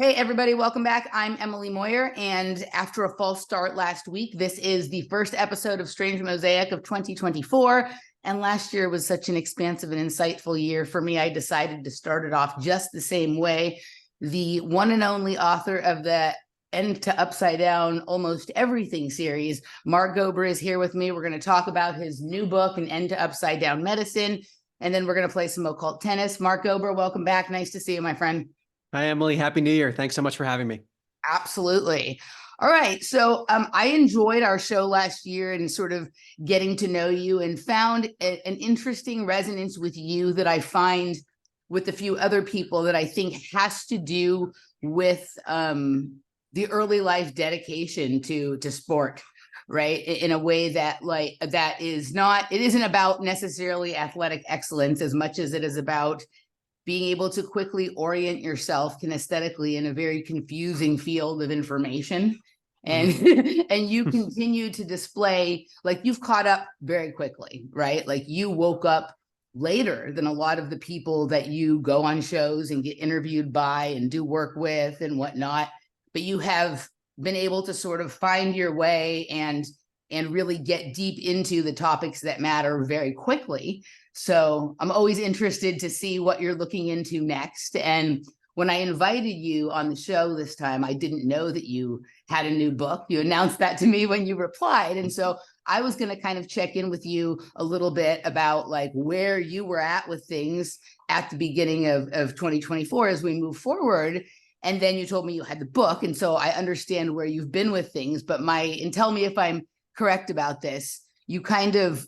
Hey, everybody, welcome back. I'm Emily Moyer, and after a false start last week, this is the first episode of Strange Mosaic of 2024. And last year was such an expansive and insightful year for me. I decided to start it off just the same way. The one and only author of the End to Upside Down Almost Everything series, Mark Gober, is here with me. We're going to talk about his new book, An End to Upside Down Medicine, and then we're going to play some occult tennis. Mark Gober, welcome back. Nice to see you, my friend. Hi, Emily. Happy New Year. Thanks so much for having me. Absolutely. All right. So I enjoyed our show last year and sort of getting to know you, and found an interesting resonance with you that I find with a few other people that I think has to do with the early life dedication to sport, right? In a way that it isn't about necessarily athletic excellence as much as it is about being able to quickly orient yourself kinesthetically in a very confusing field of information. And and you continue to display, like, you've caught up very quickly, right? Like, you woke up later than a lot of the people that you go on shows and get interviewed by and do work with and whatnot. But you have been able to sort of find your way and really get deep into the topics that matter very quickly. So I'm always interested to see what you're looking into next. And when I invited you on the show this time, I didn't know that you had a new book. You announced that to me when you replied. And so I was going to kind of check in with you a little bit about like where you were at with things at the beginning of 2024 as we move forward. And then you told me you had the book. And so I understand where you've been with things, and tell me if I'm correct about this. You kind of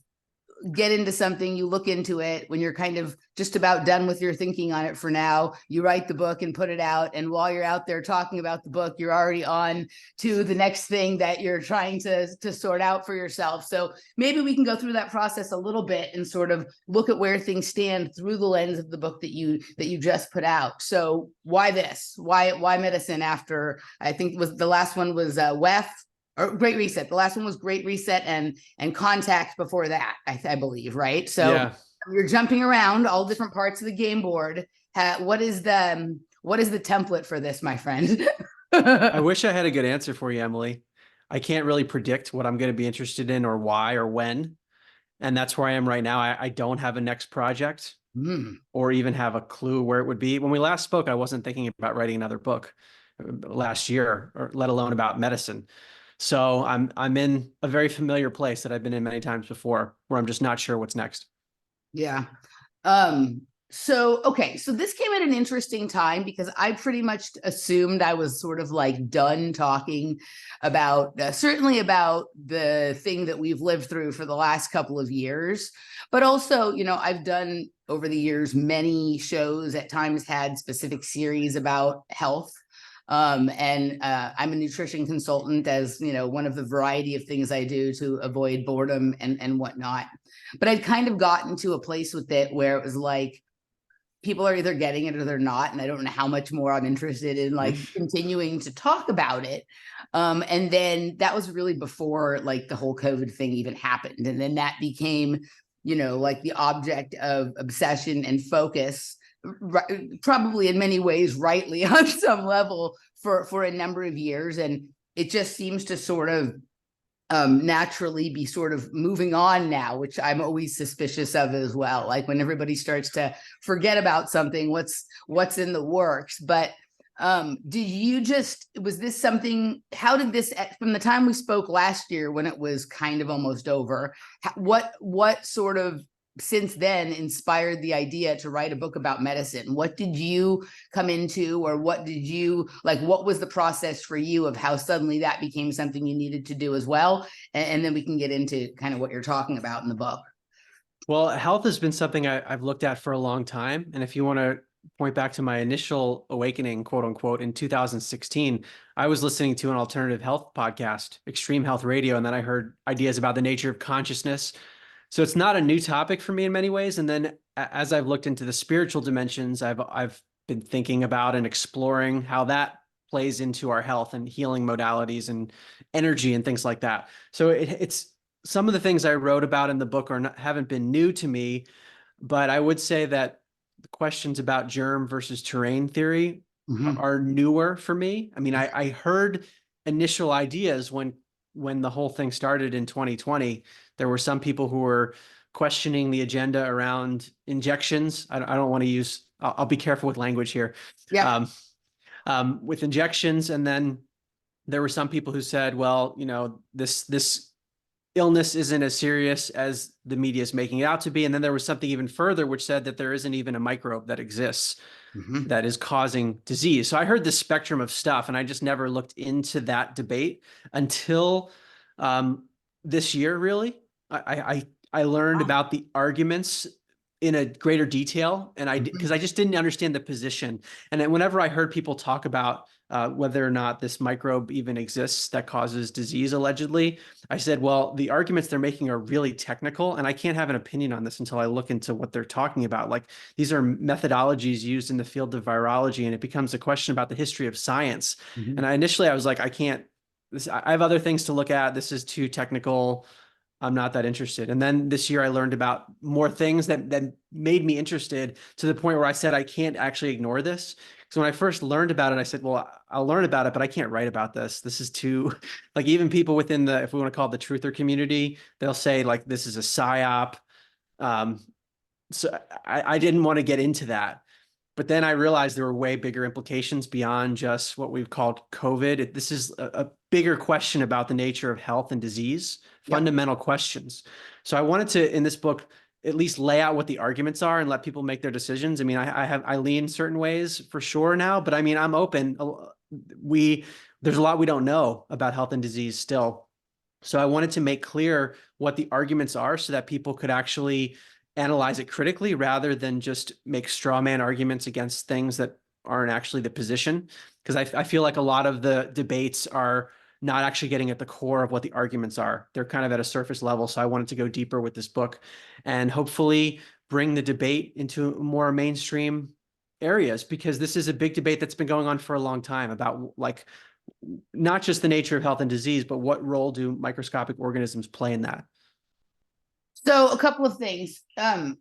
get into something, you look into it when you're kind of just about done with your thinking on it for now, you write the book and put it out. And while you're out there talking about the book, you're already on to the next thing that you're trying to sort out for yourself. So maybe we can go through that process a little bit and sort of look at where things stand through the lens of the book that you just put out. So why this? Why medicine after, I think the last one was WEF, or Great Reset. The last one was Great Reset and Contact before that, I believe, right? So yeah. You're jumping around all different parts of the game board. What is the template for this, my friend? I wish I had a good answer for you, Emily. I can't really predict what I'm going to be interested in or why or when. And that's where I am right now. I don't have a next project or even have a clue where it would be. When we last spoke, I wasn't thinking about writing another book last year, or let alone about medicine. So I'm in a very familiar place that I've been in many times before, where I'm just not sure what's next. Yeah. So this came at an interesting time because I pretty much assumed I was sort of like done talking about, certainly about the thing that we've lived through for the last couple of years. But also, I've done over the years many shows, at times had specific series about health. I'm a nutrition consultant, as one of the variety of things I do to avoid boredom and whatnot. But I'd kind of gotten to a place with it where it was like, people are either getting it or they're not. And I don't know how much more I'm interested in like continuing to talk about it. And then that was really before like the whole COVID thing even happened. And then that became, like the object of obsession and focus, probably in many ways rightly on some level for a number of years. And it just seems to sort of naturally be sort of moving on now, which I'm always suspicious of as well. Like when everybody starts to forget about something, what's in the works. But was this something, how did this, from the time we spoke last year when it was kind of almost over, what sort of since then inspired the idea to write a book about medicine? What did you come into, or what was the process for you of how suddenly that became something you needed to do as well? And then we can get into kind of what you're talking about in the book. Well, health has been something I've looked at for a long time. And if you want to point back to my initial awakening, quote unquote, in 2016, I was listening to an alternative health podcast, Extreme Health Radio. And then I heard ideas about the nature of consciousness. So it's not a new topic for me in many ways. And then as I've looked into the spiritual dimensions, I've been thinking about and exploring how that plays into our health and healing modalities and energy and things like that. So it's some of the things I wrote about in the book haven't been new to me, but I would say that the questions about germ versus terrain theory are newer for me. I mean, I heard initial ideas when the whole thing started in 2020. There were some people who were questioning the agenda around injections. I don't want to use, I'll be careful with language here. Yeah. With injections. And then there were some people who said, well, you know, this illness isn't as serious as the media is making it out to be. And then there was something even further, which said that there isn't even a microbe that exists that is causing disease. So I heard this spectrum of stuff, and I just never looked into that debate until this year, really. I learned about the arguments in a greater detail, and because I just didn't understand the position. And then whenever I heard people talk about whether or not this microbe even exists that causes disease allegedly, I said, well, the arguments they're making are really technical, and I can't have an opinion on this until I look into what they're talking about. Like, these are methodologies used in the field of virology, and it becomes a question about the history of science. And initially I was like, I can't, I have other things to look at. This is too technical. I'm not that interested. And then this year I learned about more things that made me interested, to the point where I said, I can't actually ignore this. So when I first learned about it, I said, well, I'll learn about it, but I can't write about this. This is too, like, even people within the, if we want to call it the truther community, they'll say like, this is a psyop. So I didn't want to get into that. But then I realized there were way bigger implications beyond just what we've called COVID. This is a bigger question about the nature of health and disease, fundamental questions. So I wanted to, in this book, at least lay out what the arguments are and let people make their decisions. I mean, I lean certain ways for sure now, but I mean, I'm open. There's a lot we don't know about health and disease still. So I wanted to make clear what the arguments are so that people could actually analyze it critically, rather than just make straw man arguments against things that aren't actually the position. Because I feel like a lot of the debates are not actually getting at the core of what the arguments are. They're kind of at a surface level. So I wanted to go deeper with this book and hopefully bring the debate into more mainstream areas, because this is a big debate that's been going on for a long time about, like, not just the nature of health and disease, but what role do microscopic organisms play in that? So a couple of things. Do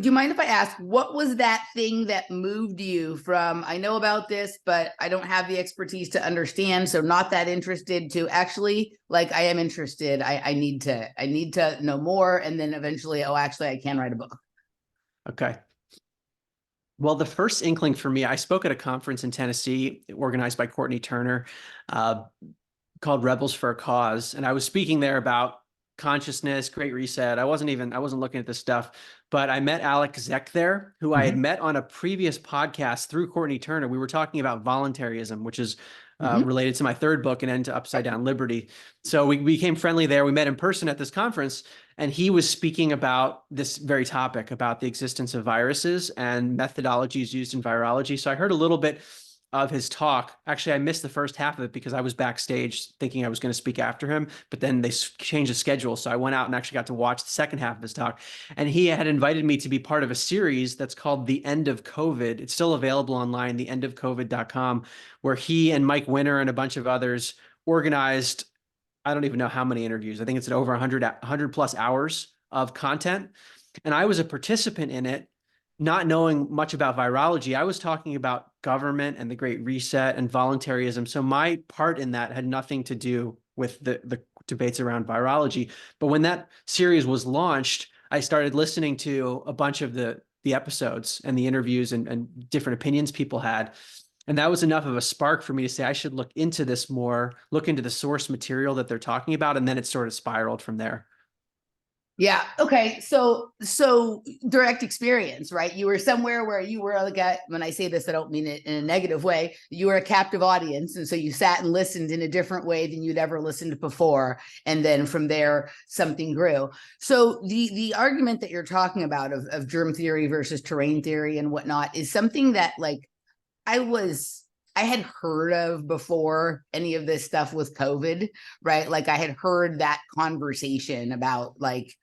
you mind if I ask, what was that thing that moved you from, I know about this, but I don't have the expertise to understand, so not that interested, to actually, like, I am interested. I need to know more. And then eventually, oh, actually, I can write a book. Okay. Well, the first inkling for me, I spoke at a conference in Tennessee organized by Courtney Turner called Rebels for a Cause. And I was speaking there about consciousness, Great Reset. I wasn't looking at this stuff, but I met Alex Zeck there, who I had met on a previous podcast through Courtney Turner. We were talking about voluntarism, which is related to my third book, An End to Upside Down Liberty. So we became friendly there. We met in person at this conference, and he was speaking about this very topic, about the existence of viruses and methodologies used in virology. So I heard a little bit of his talk. Actually, I missed the first half of it because I was backstage thinking I was going to speak after him, but then they changed the schedule. So I went out and actually got to watch the second half of his talk. And he had invited me to be part of a series that's called The End of COVID. It's still available online, theendofcovid.com, where he and Mike Winter and a bunch of others organized, I don't even know how many interviews. I think it's at over 100 plus hours of content. And I was a participant in it, not knowing much about virology. I was talking about government and the Great Reset and voluntarism. So my part in that had nothing to do with the debates around virology. But when that series was launched, I started listening to a bunch of the episodes and the interviews and different opinions people had. And that was enough of a spark for me to say, I should look into this more, look into the source material that they're talking about. And then it sort of spiraled from there. Yeah. Okay. So direct experience, right? You were somewhere where you were like, when I say this, I don't mean it in a negative way. You were a captive audience. And so you sat and listened in a different way than you'd ever listened before. And then from there, something grew. So the argument that you're talking about of germ theory versus terrain theory and whatnot is something that, like, I had heard of before any of this stuff with COVID, right? Like, I had heard that conversation about, like,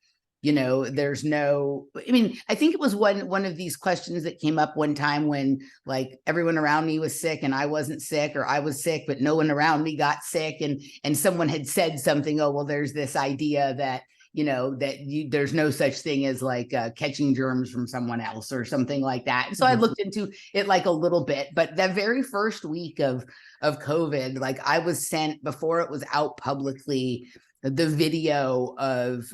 you know, there's no, I mean, I think it was one of these questions that came up one time when, like, everyone around me was sick and I wasn't sick, or I was sick, but no one around me got sick. And someone had said something, oh, well, there's this idea that, that there's no such thing as like catching germs from someone else or something like that. And so I Mhm. looked into it like a little bit, but that very first week of COVID, like I was sent, before it was out publicly, the video of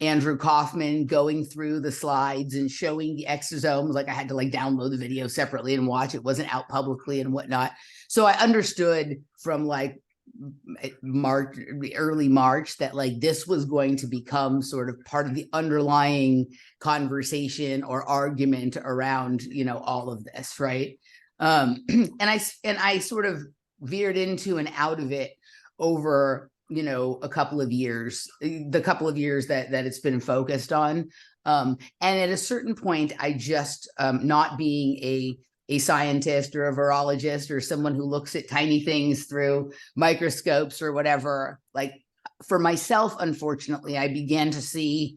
Andrew Kaufman going through the slides and showing the exosomes. Like I had to like download the video separately and watch. It wasn't out publicly and whatnot. So I understood from like March, early March, that like this was going to become sort of part of the underlying conversation or argument around, all of this, right? And I sort of veered into and out of it over a couple of years, the couple of years that it's been focused on. And at a certain point, I just, not being a scientist or a virologist or someone who looks at tiny things through microscopes or whatever, like for myself, unfortunately, I began to see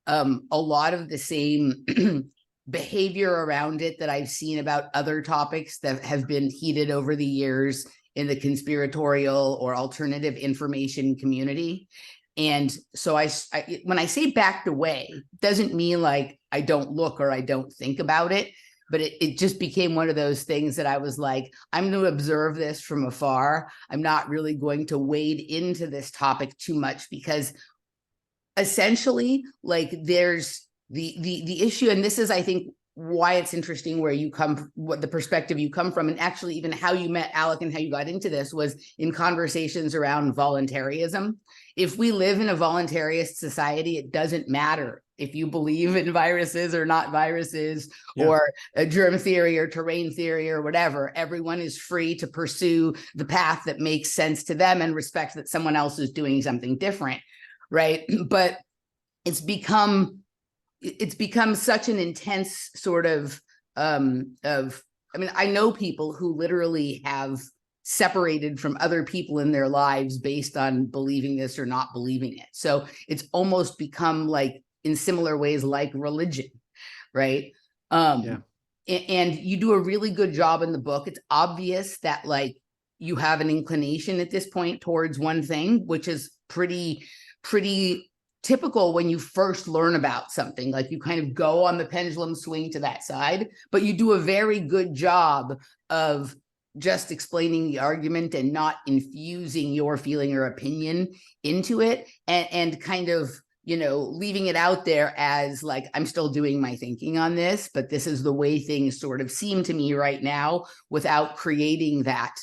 a lot of the same behavior around it that I've seen about other topics that have been heated over the years in the conspiratorial or alternative information community. And so I when I say backed away, doesn't mean like I don't look or I don't think about it, but it just became one of those things that I was like, I'm going to observe this from afar. I'm not really going to wade into this topic too much, because essentially, like, there's the issue, and this is, I think, why it's interesting where you come, what the perspective you come from, and actually even how you met Alec and how you got into this was in conversations around voluntarism. If we live in a voluntarist society, it doesn't matter if you believe in viruses or not viruses, or a germ theory or terrain theory or whatever. Everyone is free to pursue the path that makes sense to them and respect that someone else is doing something different, right? But it's become such an intense sort of I mean, I know people who literally have separated from other people in their lives based on believing this or not believing it. So it's almost become like, in similar ways, like religion, right? And you do a really good job in the book. It's obvious that like you have an inclination at this point towards one thing, which is pretty typical when you first learn about something. Like you kind of go on the pendulum swing to that side, but you do a very good job of just explaining the argument and not infusing your feeling or opinion into it, and kind of, leaving it out there as like, I'm still doing my thinking on this, but this is the way things sort of seem to me right now, without creating that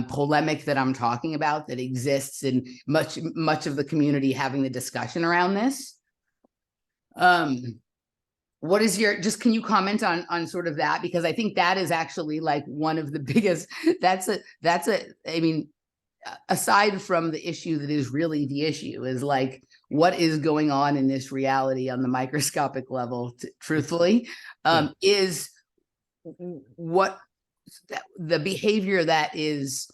polemic that I'm talking about that exists in much of the community having the discussion around this. What is can you comment on sort of that? Because I think that is actually like one of the biggest, I mean, aside from the issue that is really the issue, is like, what is going on in this reality on the microscopic level, truthfully, is what the behavior that is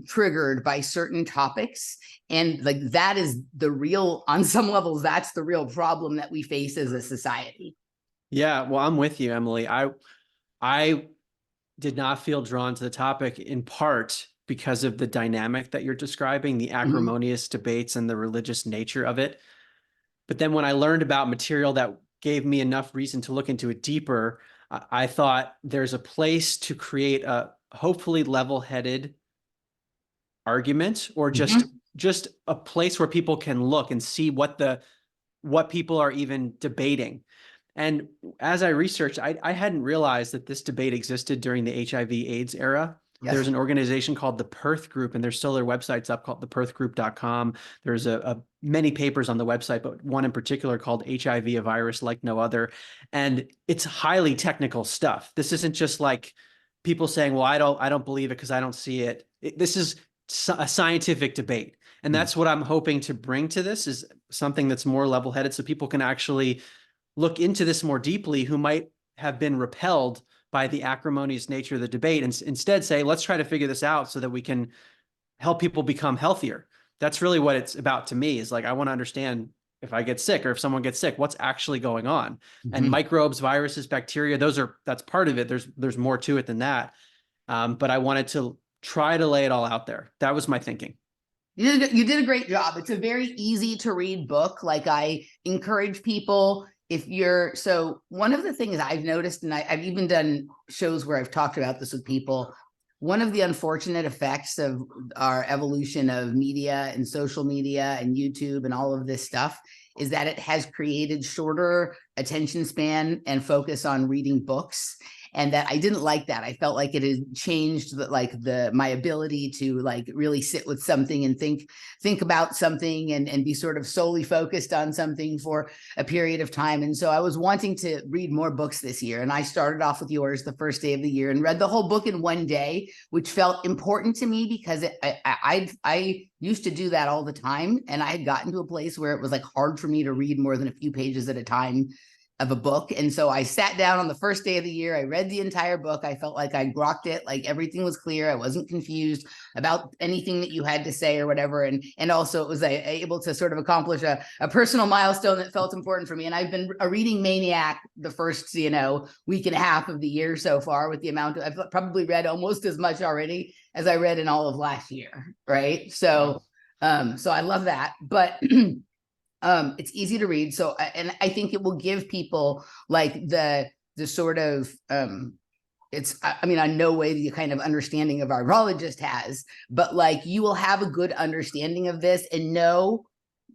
triggered by certain topics. And like, that is the real, on some levels, that's the real problem that we face as a society. Yeah, well, I'm with you, Emily. I did not feel drawn to the topic, in part because of the dynamic that you're describing, the acrimonious debates and the religious nature of it. But then when I learned about material that gave me enough reason to look into it deeper, I thought there's a place to create a hopefully level-headed argument, or just a place where people can look and see what people are even debating. And as I researched, I hadn't realized that this debate existed during the HIV/AIDS era. Yes. There's an organization called the Perth Group, and there's still their websites up, called theperthgroup.com. There's many papers on the website, but one in particular called HIV, a virus like no other. And it's highly technical stuff. This isn't just like people saying, well, I don't believe it because I don't see it. This is a scientific debate. And that's what I'm hoping to bring to this, is something that's more level-headed, so people can actually look into this more deeply, who might have been repelled by the acrimonious nature of the debate, and instead say, let's try to figure this out so that we can help people become healthier. That's really what it's about to me, is like, I want to understand, if I get sick or if someone gets sick, what's actually going on. And microbes, viruses, bacteria, that's part of it. There's more to it than that. But I wanted to try to lay it all out there. That was my thinking. You did a great job. It's a very easy to read book. Like, I encourage people, if you're, so one of the things I've noticed, and I've even done shows where I've talked about this with people, one of the unfortunate effects of our evolution of media and social media and YouTube and all of this stuff is that it has created shorter attention span and focus on reading books. And that I didn't like that. I felt like it had changed my ability to like really sit with something and think about something and be sort of solely focused on something for a period of time. And so I was wanting to read more books this year. And I started off with yours the first day of the year and read the whole book in one day, which felt important to me because I used to do that all the time. And I had gotten to a place where it was like hard for me to read more than a few pages at a time of a book. And so I sat down on the first day of the year. I read the entire book. I felt like I grokked it, like everything was clear. I wasn't confused about anything that you had to say or whatever. And also it was able to sort of accomplish a personal milestone that felt important for me. And I've been a reading maniac the first, week and a half of the year so far, with the amount of, I've probably read almost as much already as I read in all of last year. Right. So, so I love that, but it's easy to read. So, and I think it will give people like the sort of, no way the kind of understanding of our virologist has, but like you will have a good understanding of this and know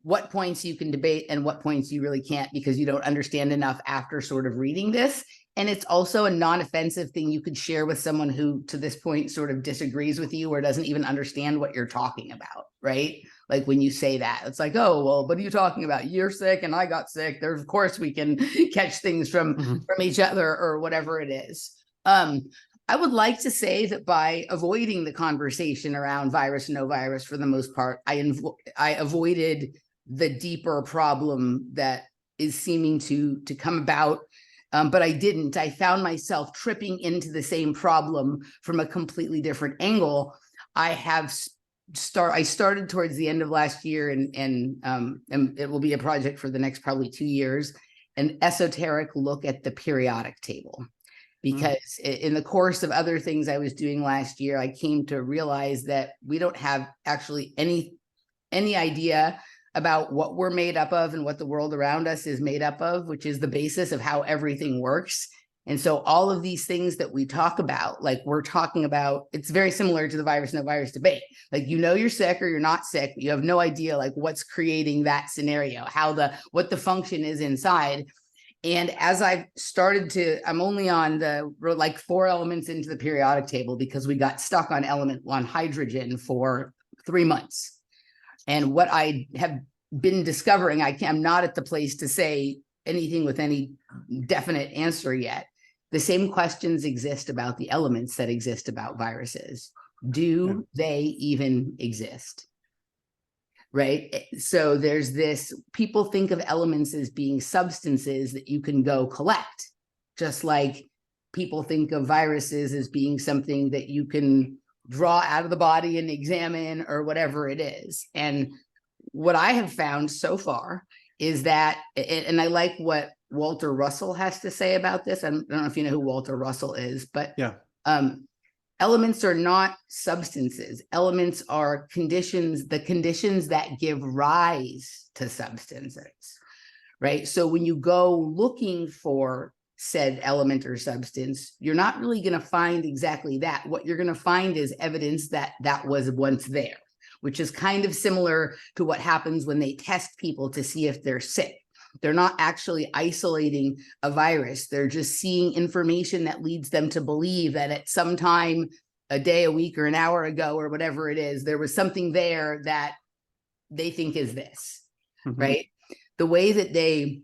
what points you can debate and what points you really can't, because you don't understand enough after sort of reading this. And it's also a non-offensive thing you could share with someone who to this point sort of disagrees with you or doesn't even understand what you're talking about, right? Like when you say that, it's like, oh, well, what are you talking about? You're sick and I got sick. There's, of course, we can catch things from each other or whatever it is. I would like to say that by avoiding the conversation around virus, no virus, for the most part, I avoided the deeper problem that is seeming to come about. But I didn't. I found myself tripping into the same problem from a completely different angle. I started towards the end of last year, and it will be a project for the next probably 2 years, an esoteric look at the periodic table. Because in the course of other things I was doing last year, I came to realize that we don't have actually any idea about what we're made up of and what the world around us is made up of, which is the basis of how everything works. And so all of these things that we talk about, like we're talking about, it's very similar to the virus, no virus debate. Like, you're sick or you're not sick, but you have no idea like what's creating that scenario, what the function is inside. And as I've started I'm only on like 4 elements into the periodic table because we got stuck on element 1, hydrogen, for 3 months. And what I have been discovering, I'm not at the place to say anything with any definite answer yet. The same questions exist about the elements that exist about viruses. Do they even exist? Right? So there's this, people think of elements as being substances that you can go collect, just like people think of viruses as being something that you can draw out of the body and examine or whatever it is. And what I have found so far is that, and I like what Walter Russell has to say about this. I don't know if you know who Walter Russell is, but elements are not substances. Elements are conditions, the conditions that give rise to substances, right? So when you go looking for said element or substance, you're not really going to find exactly that. What you're going to find is evidence that that was once there, which is kind of similar to what happens when they test people to see if they're sick. They're not actually isolating a virus. They're just seeing information that leads them to believe that at some time, a day, a week, or an hour ago, or whatever it is, there was something there that they think is this, right? The way that they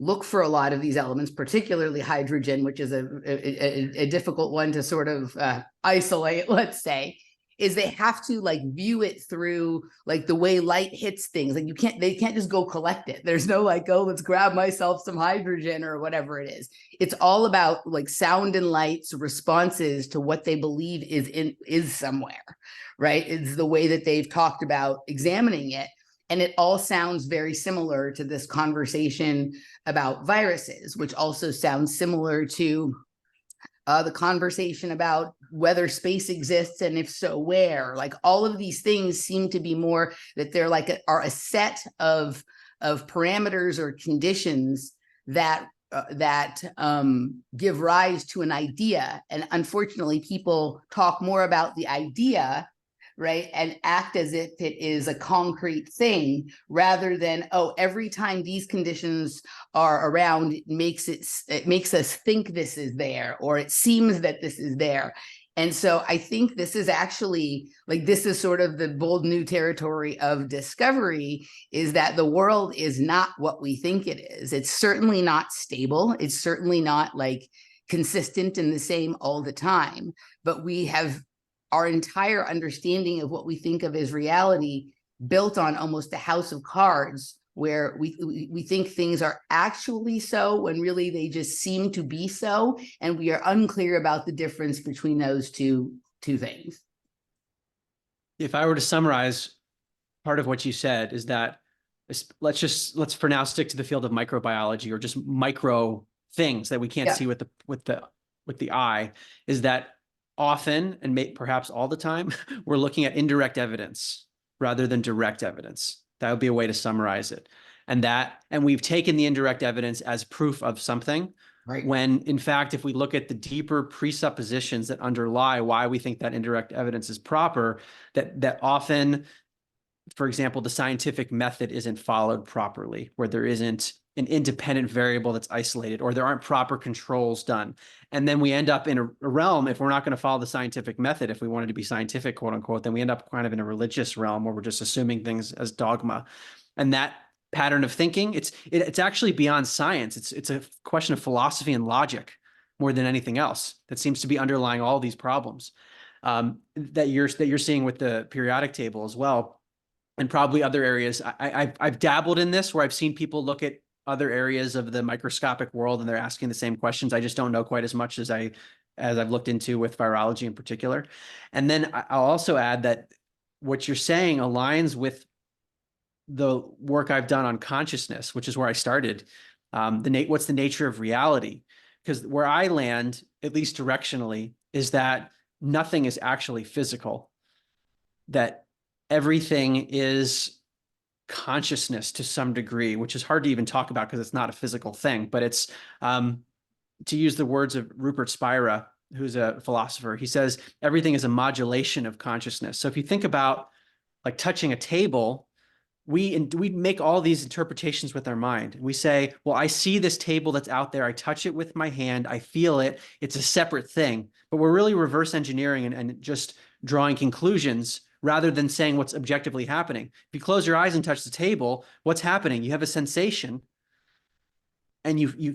look for a lot of these elements, particularly hydrogen, which is a difficult one to sort of isolate, let's say, is they have to like view it through like the way light hits things. Like they can't just go collect it. There's no like, oh, let's grab myself some hydrogen or whatever it is. It's all about like sound and light's responses to what they believe is somewhere, right? It's the way that they've talked about examining it. And it all sounds very similar to this conversation about viruses, which also sounds similar to the conversation about whether space exists and if so, where. Like all of these things seem to be more that they're like are a set of parameters or conditions that give rise to an idea. And unfortunately, people talk more about the idea, right, and act as if it is a concrete thing rather than, oh, every time these conditions are around, it makes us think this is there, or it seems that this is there. And so I think this is actually like, this is sort of the bold new territory of discovery, is that the world is not what we think it is. It's certainly not stable. It's certainly not like consistent and the same all the time, but we have our entire understanding of what we think of as reality built on almost a house of cards, where we think things are actually so when really they just seem to be so, and we are unclear about the difference between those two things. If I were to summarize part of what you said, is that let's for now stick to the field of microbiology, or just micro things that we can't see with the eye, is that often, and perhaps all the time, we're looking at indirect evidence rather than direct evidence. That would be a way to summarize it. And we've taken the indirect evidence as proof of something, right, when in fact, if we look at the deeper presuppositions that underlie why we think that indirect evidence is proper, that often, for example, the scientific method isn't followed properly, where there isn't an independent variable that's isolated, or there aren't proper controls done. And then we end up in a realm, if we're not going to follow the scientific method, if we wanted to be scientific, quote unquote, then we end up kind of in a religious realm where we're just assuming things as dogma. And that pattern of thinking, it's actually beyond science. It's a question of philosophy and logic more than anything else that seems to be underlying all these problems that you're seeing with the periodic table as well. And probably other areas. I've dabbled in this, where I've seen people look at other areas of the microscopic world and they're asking the same questions. I just don't know quite as much as I've looked into with virology in particular. And then I'll also add that what you're saying aligns with the work I've done on consciousness, which is where I started. What's the nature of reality? Because where I land, at least directionally, is that nothing is actually physical, that everything is consciousness to some degree, which is hard to even talk about because it's not a physical thing. But it's, to use the words of Rupert Spira, who's a philosopher, he says everything is a modulation of consciousness. So if you think about like touching a table, we make all these interpretations with our mind. We say, well, I see this table that's out there. I touch it with my hand. I feel it. It's a separate thing. But we're really reverse engineering and just drawing conclusions rather than saying what's objectively happening. If you close your eyes and touch the table, what's happening? You have a sensation, and you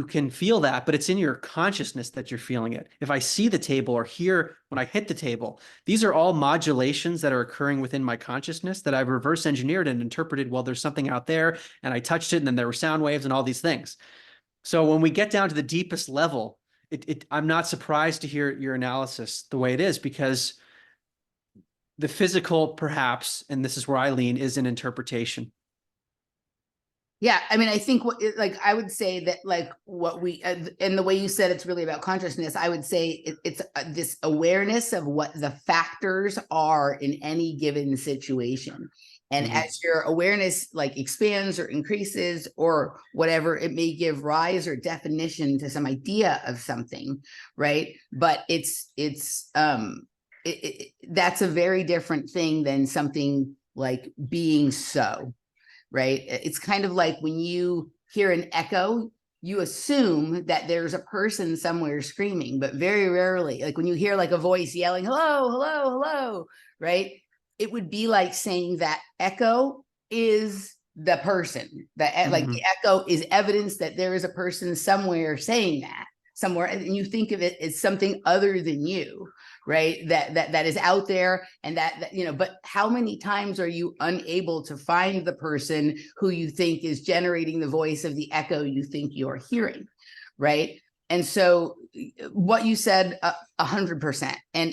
can feel that, but it's in your consciousness that you're feeling it. If I see the table or hear when I hit the table, these are all modulations that are occurring within my consciousness that I've reverse engineered and interpreted, well, there's something out there, and I touched it, and then there were sound waves and all these things. So when we get down to the deepest level, I'm not surprised to hear your analysis the way it is, because the physical, perhaps, and this is where I lean, is an interpretation. Yeah, I mean, I think I would say that what we and the way you said it's really about consciousness, I would say it's this awareness of what the factors are in any given situation. And as your awareness expands or increases or whatever, it may give rise or definition to some idea of something, right? But that's a very different thing than something like being so. Right. It's kind of like when you hear an echo, you assume that there's a person somewhere screaming, but very rarely, like when you hear like a voice yelling, hello, hello, hello, right? It would be like saying that echo is the person, that like the echo is evidence that there is a person somewhere saying that somewhere, and you think of it as something other than you, right? That is out there, and that but how many times are you unable to find the person who you think is generating the voice of the echo you think you're hearing, right? And so what you said 100%, and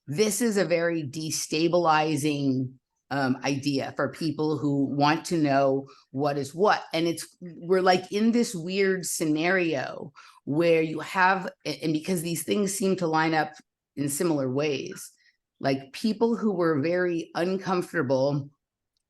this is a very destabilizing idea for people who want to know what is what. And we're like in this weird scenario where you have, and because these things seem to line up in similar ways, like people who were very uncomfortable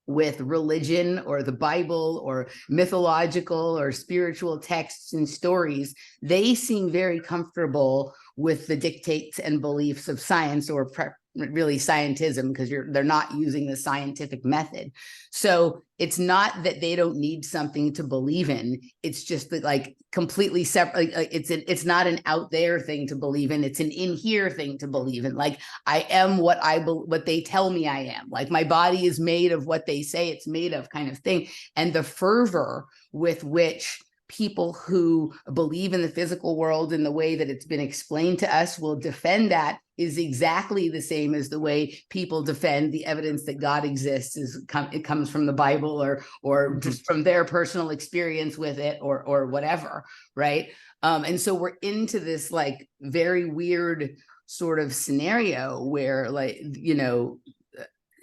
with religion or the Bible or mythological or spiritual texts and stories, they seem very comfortable with the dictates and beliefs of science, or really scientism, because they're not using the scientific method. So it's not that they don't need something to believe in. It's just that, like, completely separate. Like, it's not an out there thing to believe in. It's an in here thing to believe in. Like, I am what they tell me I am. Like, my body is made of what they say it's made of, kind of thing. And the fervor with which people who believe in the physical world in the way that it's been explained to us will defend that is exactly the same as the way people defend the evidence that God exists. It comes from the Bible, or just from their personal experience with it, or whatever, right? And so we're into this, like, very weird sort of scenario where, like, you know,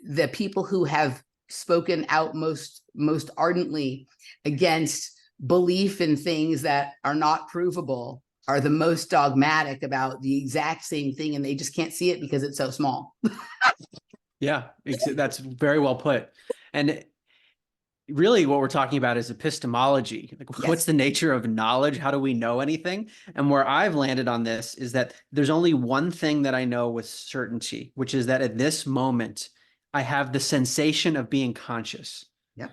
the people who have spoken out most ardently against belief in things that are not provable are the most dogmatic about the exact same thing, and they just can't see it because it's so small. Yeah, that's very well put. And really what we're talking about is epistemology. Like, Yes. What's the nature of knowledge? How do we know anything? And where I've landed on this is that there's only one thing that I know with certainty, which is that at this moment, I have the sensation of being conscious. Yep.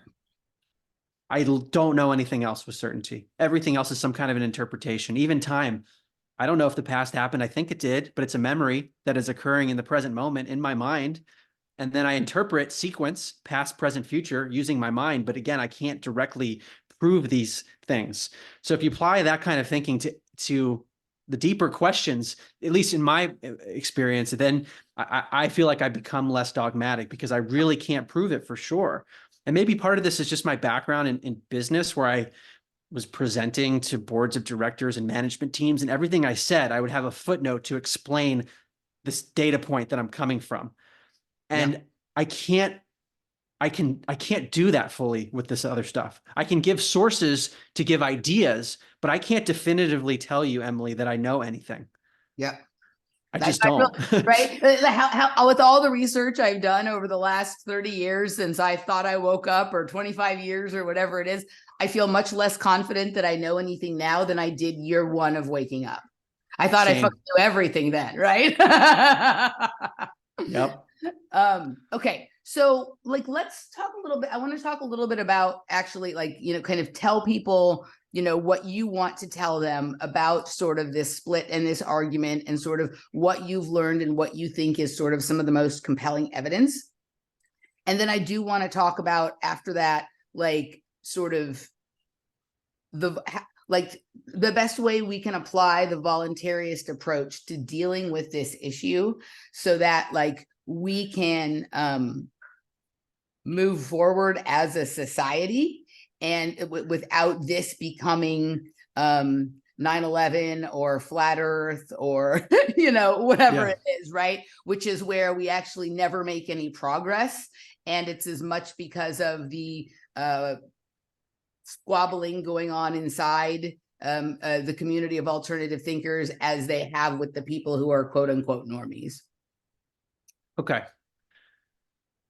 I don't know anything else with certainty. Everything else is some kind of an interpretation, even time. I don't know if the past happened. I think it did, but it's a memory that is occurring in the present moment in my mind. And then I interpret sequence, past, present, future, using my mind. But again, I can't directly prove these things. So if you apply that kind of thinking to the deeper questions, at least in my experience, then I feel like I become less dogmatic, because I really can't prove it for sure. And maybe part of this is just my background in business, where I was presenting to boards of directors and management teams, and everything I said, I would have a footnote to explain this data point that I'm coming from. And Yeah. I can't do that fully with this other stuff. I can give sources to give ideas, but I can't definitively tell you, Emily, that I know anything. Yeah. I just don't. Right? How with all the research I've done over the last 30 years since I thought I woke up, or 25 years, or whatever it is, I feel much less confident that I know anything now than I did year one of waking up. I thought I fucking knew everything then, right? Yep. Okay. So, like, let's talk a little bit. I want to talk a little bit about, actually, like, you know, kind of tell people, you know, what you want to tell them about sort of this split and this argument, and sort of what you've learned and what you think is sort of some of the most compelling evidence. And then I do want to talk about, after that, like, sort of the best way we can apply the voluntarist approach to dealing with this issue, so that, like, we can move forward as a society, and without this becoming 9/11 or flat earth, or you know, whatever it is, right? Which is where we actually never make any progress, and it's as much because of the squabbling going on inside the community of alternative thinkers, as they have with the people who are quote unquote normies. Okay.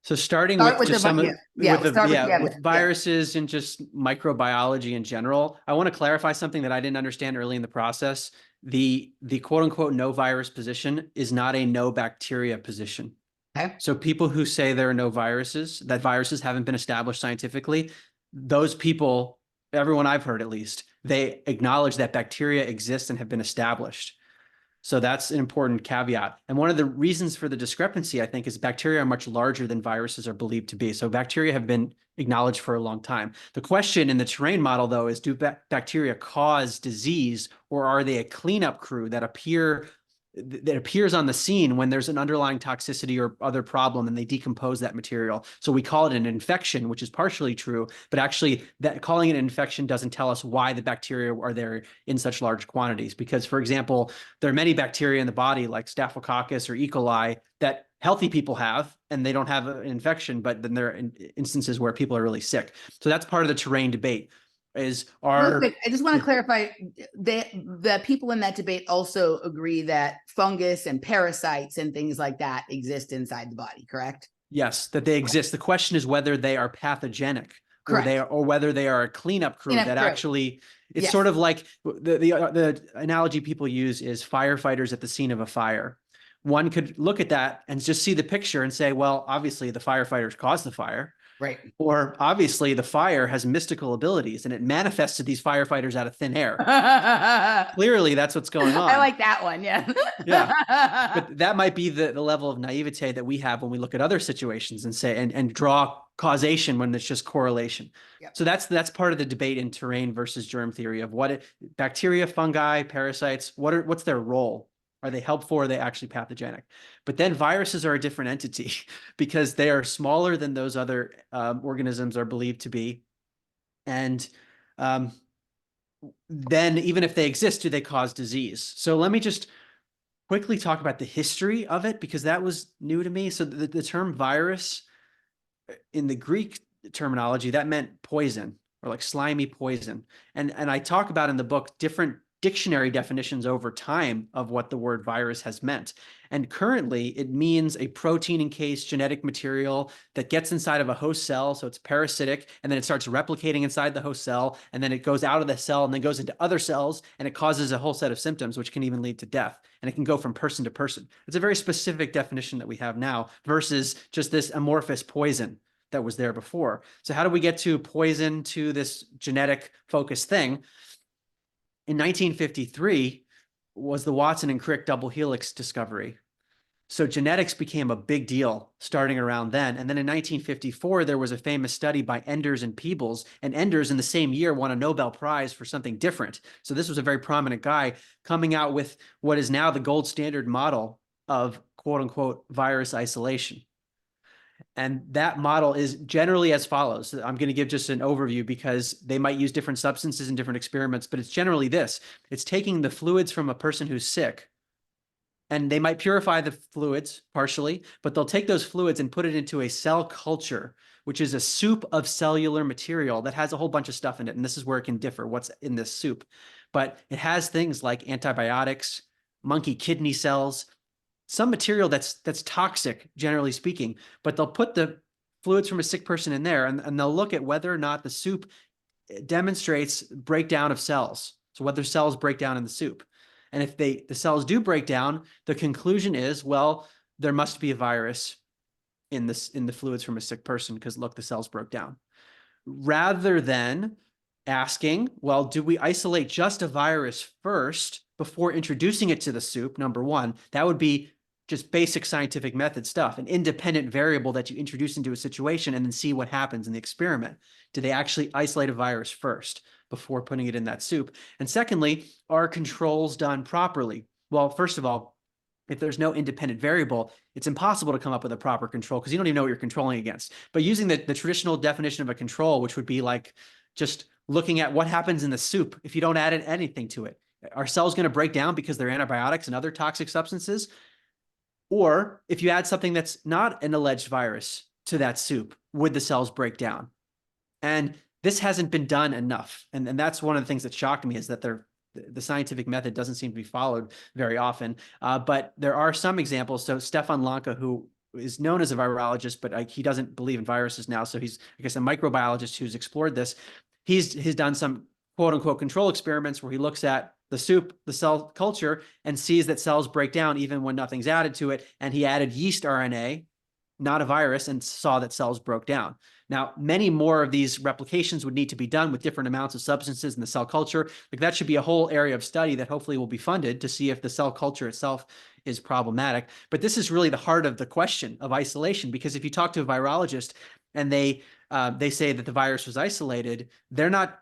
So starting with just some with viruses and just microbiology in general, I want to clarify something that I didn't understand early in the process. The quote unquote no virus position is not a no bacteria position. Okay. So people who say there are no viruses, that viruses haven't been established scientifically, those people, everyone I've heard at least, they acknowledge that bacteria exist and have been established. So that's an important caveat. And one of the reasons for the discrepancy, I think, is bacteria are much larger than viruses are believed to be. So bacteria have been acknowledged for a long time. The question in the terrain model, though, is do bacteria cause disease, or are they a cleanup crew that appears on the scene when there's an underlying toxicity or other problem, and they decompose that material? So we call it an infection, which is partially true, but actually that calling it an infection doesn't tell us why the bacteria are there in such large quantities. Because, for example, there are many bacteria in the body, like Staphylococcus or E. coli, that healthy people have, and they don't have an infection, but then there are instances where people are really sick. So that's part of the terrain debate. is Real our quick, I just want to clarify that the people in that debate also agree that fungus and parasites and things like that exist inside the body, correct? yes, that they exist. The question is whether they are pathogenic or Correct. whether they are a cleanup crew Cleanup that crew. actually, it's Yes. sort of like the analogy people use is firefighters at the scene of a fire. One could look at that and just see the picture and say, well, obviously the firefighters caused the fire. Right. Or obviously the fire has mystical abilities and it manifests to these firefighters out of thin air. I Clearly, that's what's going on. like that one. Yeah. Yeah. But that might be the level of naivete that we have when we look at other situations and say and draw causation when it's just correlation. Yep. So that's part of the debate in terrain versus germ theory of bacteria, fungi, parasites, what's their role? Are they helpful or are they actually pathogenic? But then viruses are a different entity because they are smaller than those other organisms are believed to be. And then even if they exist, do they cause disease? So let me just quickly talk about the history of it because that was new to me. So the term virus in the Greek terminology, that meant poison or like slimy poison. And I talk about in the book different dictionary definitions over time of what the word virus has meant. And currently it means a protein encased genetic material that gets inside of a host cell. So it's parasitic, and then it starts replicating inside the host cell, and then it goes out of the cell and then goes into other cells, and it causes a whole set of symptoms, which can even lead to death. And it can go from person to person. It's a very specific definition that we have now versus just this amorphous poison that was there before. So how do we get to poison to this genetic focused thing? In 1953 was the Watson and Crick double helix discovery. So genetics became a big deal starting around then. And then in 1954, there was a famous study by Enders and Peebles, and Enders in the same year won a Nobel Prize for something different. So this was a very prominent guy coming out with what is now the gold standard model of quote unquote virus isolation. And that model is generally as follows. I'm going to give just an overview because they might use different substances in different experiments, but it's generally this. It's taking the fluids from a person who's sick, and they might purify the fluids partially, but they'll take those fluids and put it into a cell culture, which is a soup of cellular material that has a whole bunch of stuff in it. And this is where it can differ, what's in this soup. But it has things like antibiotics, monkey kidney cells, some material that's toxic, generally speaking, but they'll put the fluids from a sick person in there and they'll look at whether or not the soup demonstrates breakdown of cells. So whether cells break down in the soup. And if the cells do break down, the conclusion is, well, there must be a virus in the fluids from a sick person because look, the cells broke down. Rather than asking, well, do we isolate just a virus first before introducing it to the soup? Number one, that would be just basic scientific method stuff, an independent variable that you introduce into a situation and then see what happens in the experiment. Do they actually isolate a virus first before putting it in that soup? And secondly, are controls done properly? Well, first of all, if there's no independent variable, it's impossible to come up with a proper control because you don't even know what you're controlling against. But using the traditional definition of a control, which would be like just looking at what happens in the soup if you don't add anything to it. Are cells going to break down because they're antibiotics and other toxic substances? Or if you add something that's not an alleged virus to that soup, would the cells break down? And this hasn't been done enough. And that's one of the things that shocked me is that the scientific method doesn't seem to be followed very often. But there are some examples. So Stefan Lanka, who is known as a virologist, but he doesn't believe in viruses now. So he's, I guess, a microbiologist who's explored this. He's done some quote unquote control experiments where he looks at the soup, the cell culture, and sees that cells break down even when nothing's added to it. And he added yeast RNA, not a virus, and saw that cells broke down. Now, many more of these replications would need to be done with different amounts of substances in the cell culture. Like that should be a whole area of study that hopefully will be funded to see if the cell culture itself is problematic. But this is really the heart of the question of isolation, because if you talk to a virologist and they say that the virus was isolated, they're not,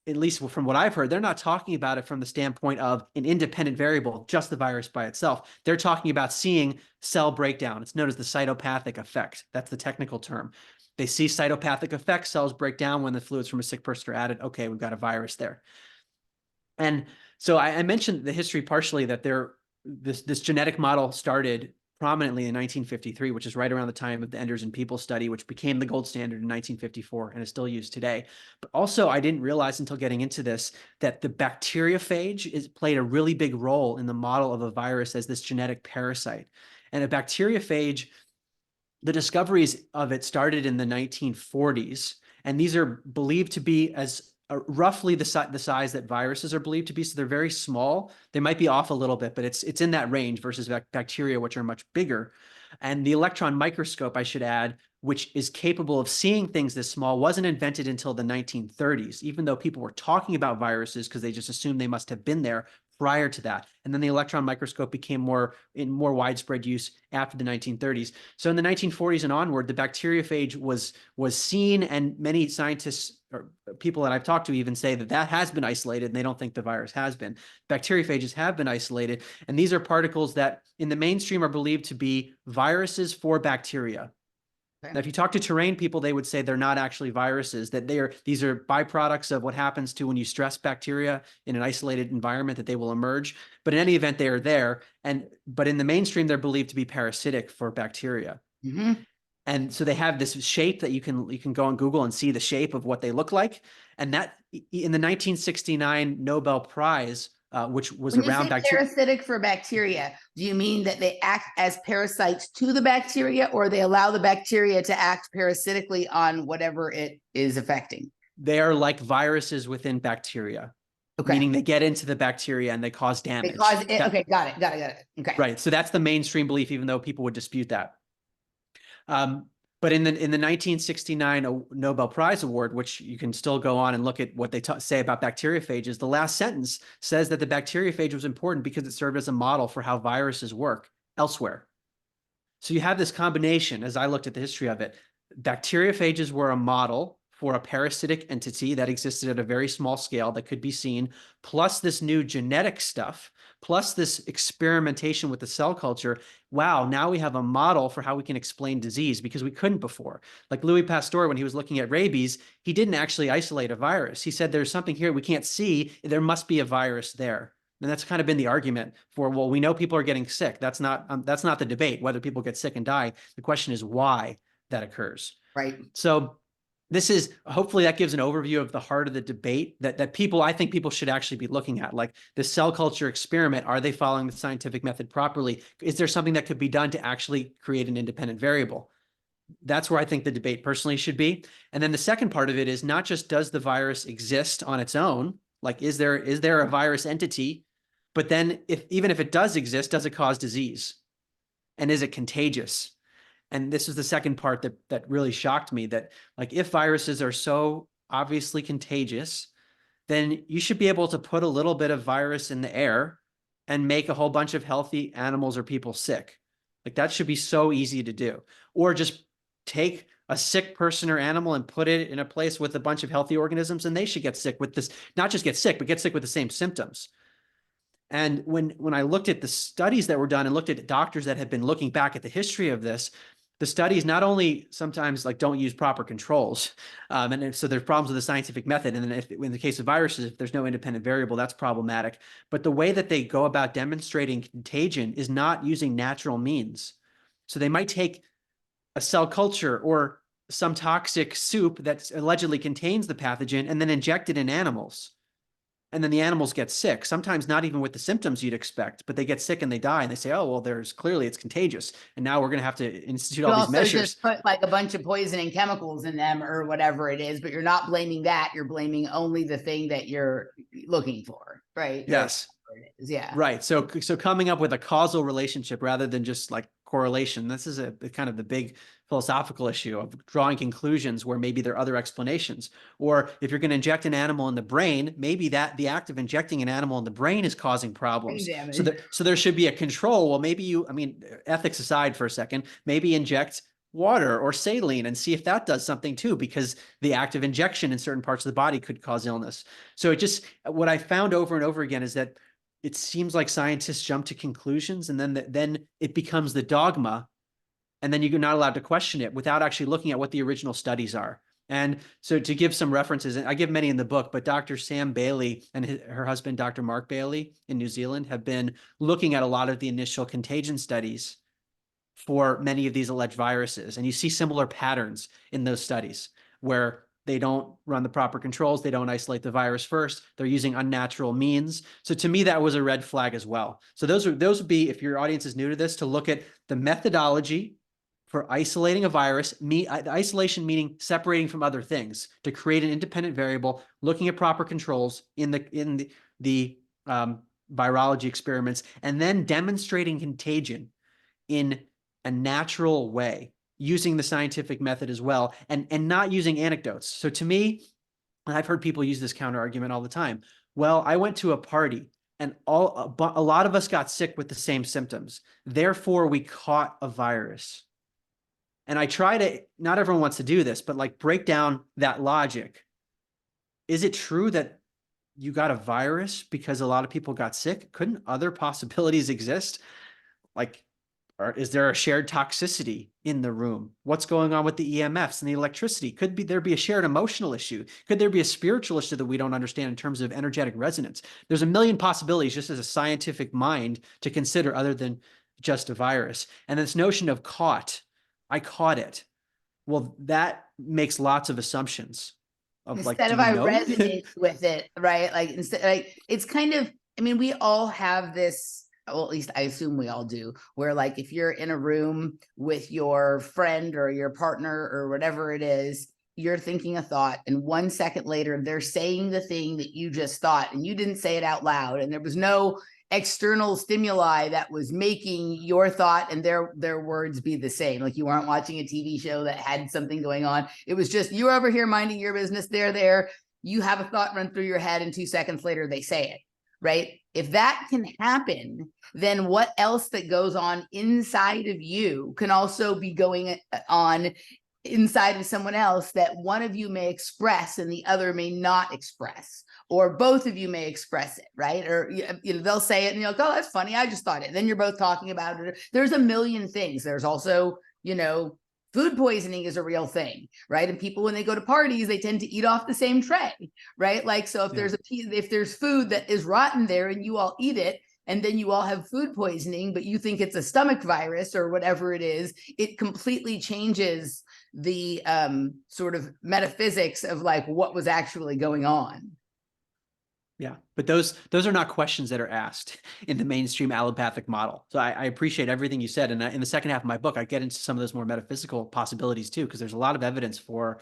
at least from what I've heard, they're not talking about it from the standpoint of an independent variable, just the virus by itself. They're talking about seeing cell breakdown. It's known as the cytopathic effect. That's the technical term. They see cytopathic effects, cells break down when the fluids from a sick person are added. Okay, we've got a virus there. And so I mentioned the history partially that this genetic model started prominently in 1953, which is right around the time of the Enders and People study, which became the gold standard in 1954 and is still used today. But also, I didn't realize until getting into this that the bacteriophage played a really big role in the model of a virus as this genetic parasite. And a bacteriophage, the discoveries of it started in the 1940s, and these are believed to be as roughly the size that viruses are believed to be. So they're very small. They might be off a little bit, but it's in that range versus bacteria, which are much bigger. And the electron microscope, I should add, which is capable of seeing things this small, wasn't invented until the 1930s, even though people were talking about viruses because they just assumed they must have been there prior to that. And then the electron microscope became in more widespread use after the 1930s. So in the 1940s and onward, the bacteriophage was seen, and many scientists or people that I've talked to even say that has been isolated, and they don't think the virus has been. Bacteriophages have been isolated, and these are particles that in the mainstream are believed to be viruses for bacteria. Okay. Now, if you talk to terrain people, they would say they're not actually viruses, that these are byproducts of what happens to when you stress bacteria in an isolated environment, that they will emerge. But in any event, they are there. But in the mainstream, they're believed to be parasitic for bacteria. Mm-hmm. And so they have this shape that you can go on Google and see the shape of what they look like. And that in the 1969 Nobel Prize, which was around bacteria. Parasitic for bacteria, do you mean that they act as parasites to the bacteria, or they allow the bacteria to act parasitically on whatever it is affecting? They are like viruses within bacteria. Okay. Meaning they get into the bacteria and they cause damage. Okay, got it. Okay. Right. So that's the mainstream belief, even though people would dispute that. But in the 1969 Nobel Prize Award, which you can still go on and look at what they say about bacteriophages, the last sentence says that the bacteriophage was important because it served as a model for how viruses work elsewhere. So you have this combination, as I looked at the history of it. Bacteriophages were a model for a parasitic entity that existed at a very small scale that could be seen, plus this new genetic stuff, plus this experimentation with the cell culture. Wow, now we have a model for how we can explain disease, because we couldn't before. Like Louis Pasteur, when he was looking at rabies, he didn't actually isolate a virus. He said, there's something here we can't see. There must be a virus there. And that's kind of been the argument for, well, we know people are getting sick. That's not the debate, whether people get sick and die. The question is why that occurs. Right. So hopefully that gives an overview of the heart of the debate that I think people should actually be looking at, like the cell culture experiment. Are they following the scientific method properly? Is there something that could be done to actually create an independent variable? That's where I think the debate personally should be. And then the second part of it is not just, does the virus exist on its own? Like, is there a virus entity? But then even if it does exist, does it cause disease? And is it contagious? And this is the second part that really shocked me, that like, if viruses are so obviously contagious, then you should be able to put a little bit of virus in the air and make a whole bunch of healthy animals or people sick. Like, that should be so easy to do. Or just take a sick person or animal and put it in a place with a bunch of healthy organisms, and they should get sick with this, not just get sick, but get sick with the same symptoms. And when I looked at the studies that were done and looked at doctors that had been looking back at the history of this, the studies not only sometimes like don't use proper controls, and so there's problems with the scientific method. And then in the case of viruses, if there's no independent variable, that's problematic. But the way that they go about demonstrating contagion is not using natural means. So they might take a cell culture or some toxic soup that allegedly contains the pathogen and then inject it in animals. And then the animals get sick, sometimes not even with the symptoms you'd expect, but they get sick and they die, and they say, oh, well, clearly it's contagious. And now we're going to have to institute all these measures. Just put like a bunch of poisoning chemicals in them or whatever it is, but you're not blaming that. You're blaming only the thing that you're looking for, right? Yes. Yeah. Right. So coming up with a causal relationship rather than just like correlation. This is a kind of the big philosophical issue of drawing conclusions where maybe there are other explanations. Or if you're going to inject an animal in the brain, maybe the act of injecting an animal in the brain is causing problems. So there should be a control. Well, maybe ethics aside for a second, maybe inject water or saline and see if that does something too, because the act of injection in certain parts of the body could cause illness. So what I found over and over again is that it seems like scientists jump to conclusions, and then it becomes the dogma, and then you're not allowed to question it without actually looking at what the original studies are. And so to give some references, and I give many in the book, but Dr. Sam Bailey and her husband, Dr. Mark Bailey in New Zealand, have been looking at a lot of the initial contagion studies for many of these alleged viruses. And you see similar patterns in those studies where they don't run the proper controls. They don't isolate the virus first. They're using unnatural means. So to me, that was a red flag as well. So those would be, if your audience is new to this, to look at the methodology for isolating a virus, isolation meaning separating from other things to create an independent variable, looking at proper controls in the virology experiments, and then demonstrating contagion in a natural way, using the scientific method as well, and not using anecdotes. So to me, and I've heard people use this counter argument all the time. Well, I went to a party and a lot of us got sick with the same symptoms. Therefore, we caught a virus. And I try to, not everyone wants to do this, but like break down that logic. Is it true that you got a virus because a lot of people got sick? Couldn't other possibilities exist? Like, or is there a shared toxicity in the room? What's going on with the EMFs and the electricity? Could there be a shared emotional issue? Could there be a spiritual issue that we don't understand in terms of energetic resonance? There's a million possibilities just as a scientific mind to consider other than just a virus. And this notion of I caught it. Well, that makes lots of assumptions of Instead of I resonate with it, right? Like instead, like it's kind of, I mean, we all have this, well, at least I assume we all do, where like if you're in a room with your friend or your partner or whatever it is, you're thinking a thought, and 1 second later they're saying the thing that you just thought, and you didn't say it out loud, and there was no external stimuli that was making your thought and their words be the same. Like you weren't watching a TV show that had something going on. It was just you over here minding your business. They're there. You have a thought run through your head, and 2 seconds later they say it, right? If that can happen, then what else that goes on inside of you can also be going on inside of someone else that one of you may express and the other may not express, or both of you may express it, right? Or you know, they'll say it and you're like, oh, that's funny, I just thought it. Then you're both talking about it. There's a million things. There's also, you know, food poisoning is a real thing, right? And people, when they go to parties, they tend to eat off the same tray, right? Like, so if there's food that is rotten there and you all eat it, and then you all have food poisoning, but you think it's a stomach virus or whatever it is, it completely changes the sort of metaphysics of like what was actually going on. Yeah, but those are not questions that are asked in the mainstream allopathic model. So I appreciate everything you said. And in the second half of my book, I get into some of those more metaphysical possibilities too, because there's a lot of evidence for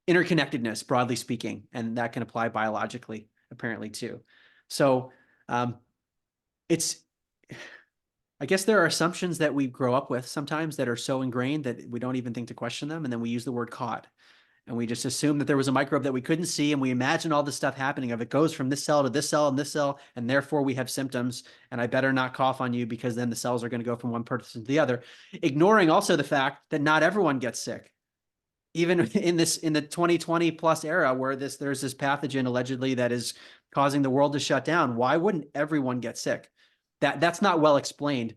interconnectedness, broadly speaking, and that can apply biologically, apparently too. So I guess there are assumptions that we grow up with sometimes that are so ingrained that we don't even think to question them. And then we use the word caught. And we just assume that there was a microbe that we couldn't see. And we imagine all this stuff happening of it goes from this cell to this cell and this cell. And therefore we have symptoms. And I better not cough on you because then the cells are going to go from one person to the other. Ignoring also the fact that not everyone gets sick. Even in the 2020 plus era where there's this pathogen allegedly that is causing the world to shut down. Why wouldn't everyone get sick? That's not well explained.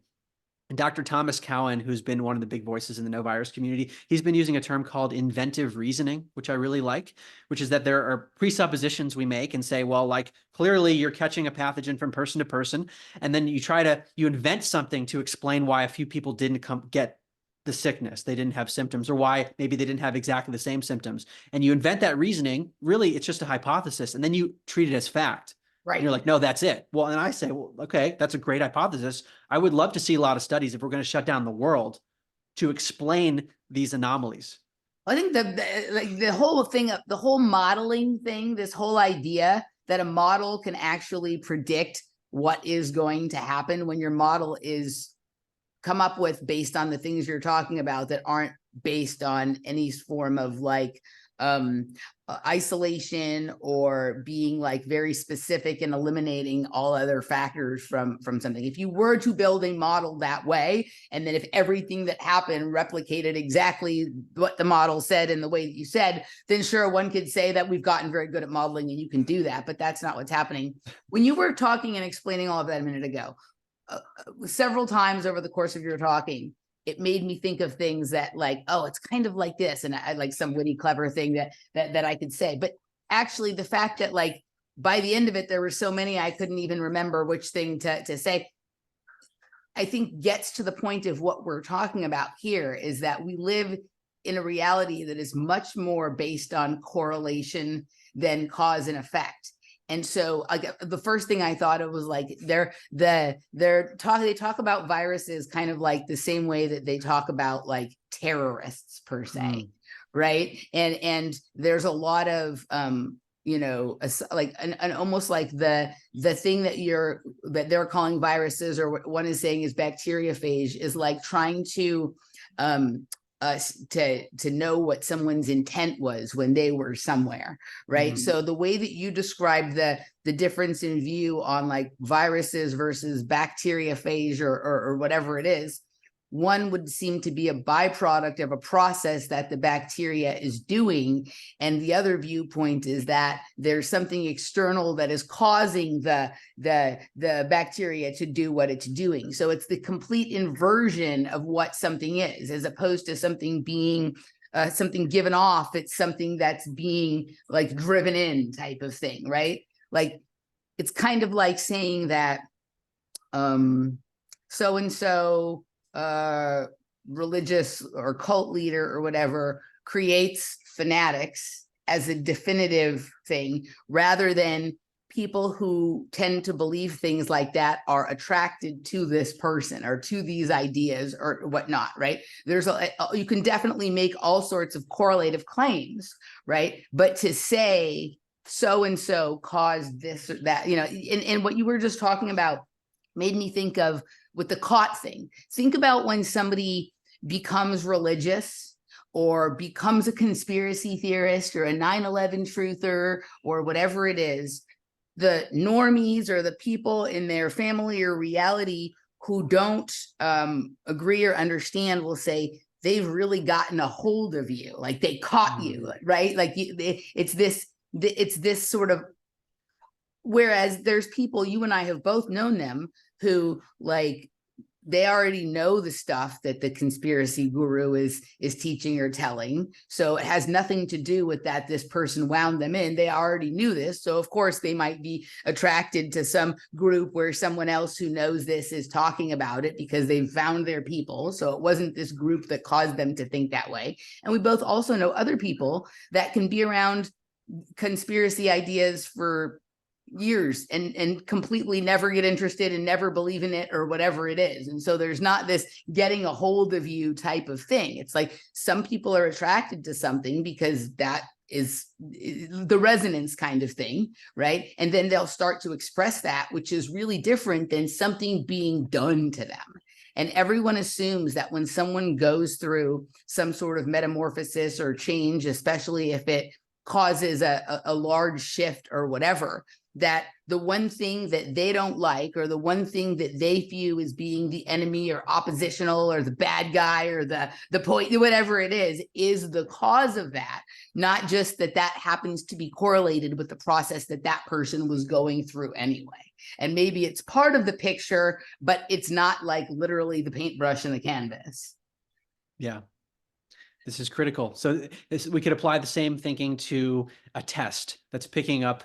And Dr. Thomas Cowan, who's been one of the big voices in the no virus community, he's been using a term called inventive reasoning, which I really like, which is that there are presuppositions we make and say, well, like clearly you're catching a pathogen from person to person. And then you invent something to explain why a few people didn't get the sickness. They didn't have symptoms, or why maybe they didn't have exactly the same symptoms. And you invent that reasoning. Really, it's just a hypothesis. And then you treat it as fact. Right. And you're like, no, that's it. Well, and I say, well, okay, that's a great hypothesis. I would love to see a lot of studies if we're going to shut down the world to explain these anomalies. I think the whole thing, the whole modeling thing, this whole idea that a model can actually predict what is going to happen when your model is come up with based on the things you're talking about that aren't based on any form of like isolation or being like very specific and eliminating all other factors from something. If you were to build a model that way, and then if everything that happened replicated exactly what the model said in the way that you said, then sure, one could say that we've gotten very good at modeling and you can do that, but that's not what's happening. When you were talking and explaining all of that a minute ago, several times over the course of your talking, it made me think of things that like, oh, it's kind of like this. And I like some witty, clever thing that I could say. But actually the fact that like by the end of it, there were so many, I couldn't even remember which thing to say. I think gets to the point of what we're talking about here, is that we live in a reality that is much more based on correlation than cause and effect. And so the first thing I thought of was like they talk about viruses kind of like the same way that they talk about like terrorists per se, right? And there's a lot of like an almost like the thing that they're calling viruses, or what one is saying is bacteriophage, is like trying to to know what someone's intent was when they were somewhere, right? So the way that you described the difference in view on like viruses versus bacteriophage or whatever it is, one would seem to be a byproduct of a process that the bacteria is doing, and the other viewpoint is that there's something external that is causing the bacteria to do what it's doing. So it's the complete inversion of what something is, as opposed to something being something given off. It's something that's being like driven in, type of thing, right? Like it's kind of like saying that so and so religious or cult leader or whatever creates fanatics as a definitive thing, rather than people who tend to believe things like that are attracted to this person or to these ideas or whatnot, right? You can definitely make all sorts of correlative claims, right? But to say so and so caused this or that, and what you were just talking about made me think of with the caught thing. Think about when somebody becomes religious or becomes a conspiracy theorist or a 9/11 truther or whatever it is. The normies or the people in their family or reality who don't agree or understand will say they've really gotten a hold of you, like they caught you, right? Like it's this sort of, whereas there's people, you and I have both known them, who like they already know the stuff that the conspiracy guru is teaching or telling. So it has nothing to do with that this person wound them in. They already knew this. So of course they might be attracted to some group where someone else who knows this is talking about it because they've found their people. So it wasn't this group that caused them to think that way. And we both also know other people that can be around conspiracy ideas for years and completely never get interested and never believe in it or whatever it is. And so there's not this getting a hold of you type of thing. It's like some people are attracted to something because that is the resonance kind of thing, right? And then they'll start to express that, which is really different than something being done to them. And everyone assumes that when someone goes through some sort of metamorphosis or change, especially if it causes a large shift or whatever, that the one thing that they don't like, or the one thing that they view as being the enemy or oppositional or the bad guy or the point, whatever it is the cause of that, not just that happens to be correlated with the process that person was going through anyway. And maybe it's part of the picture, but it's not like literally the paintbrush and the canvas. Yeah. This is critical. So we could apply the same thinking to a test that's picking up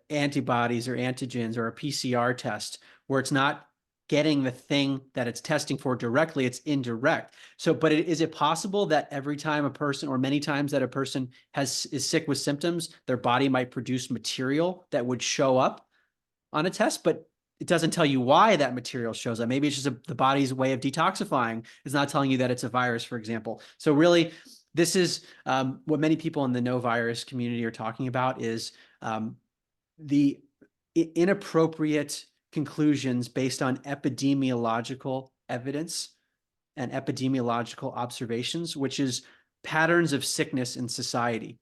antibodies or antigens, or a PCR test, where it's not getting the thing that it's testing for directly, it's indirect. So, but is it possible that every time a person, or many times that a person is sick with symptoms, their body might produce material that would show up on a test, but it doesn't tell you why that material shows up? Maybe it's just the body's way of detoxifying. It's not telling you that it's a virus, for example. So really, this is what many people in the no virus community are talking about, is the inappropriate conclusions based on epidemiological evidence and epidemiological observations, which is patterns of sickness in society,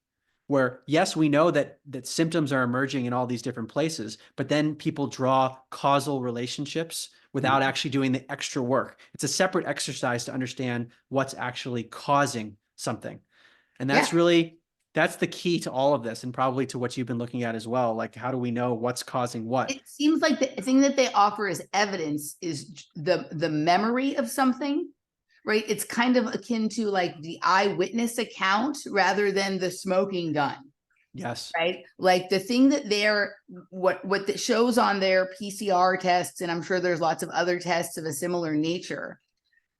where, yes, we know that symptoms are emerging in all these different places, but then people draw causal relationships without actually doing the extra work. It's a separate exercise to understand what's actually causing something. And that's really, that's the key to all of this, and probably to what you've been looking at as well. Like, how do we know what's causing what? It seems like the thing that they offer as evidence is the memory of something, right? It's kind of akin to like the eyewitness account rather than the smoking gun, Yes. Right? Like the thing that what that shows on their PCR tests, and I'm sure there's lots of other tests of a similar nature,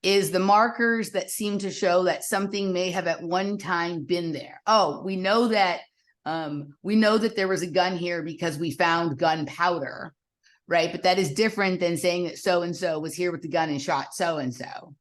is the markers that seem to show that something may have at one time been there. Oh, we know that there was a gun here because we found gunpowder, right? But that is different than saying that so-and-so was here with the gun and shot so-and-so,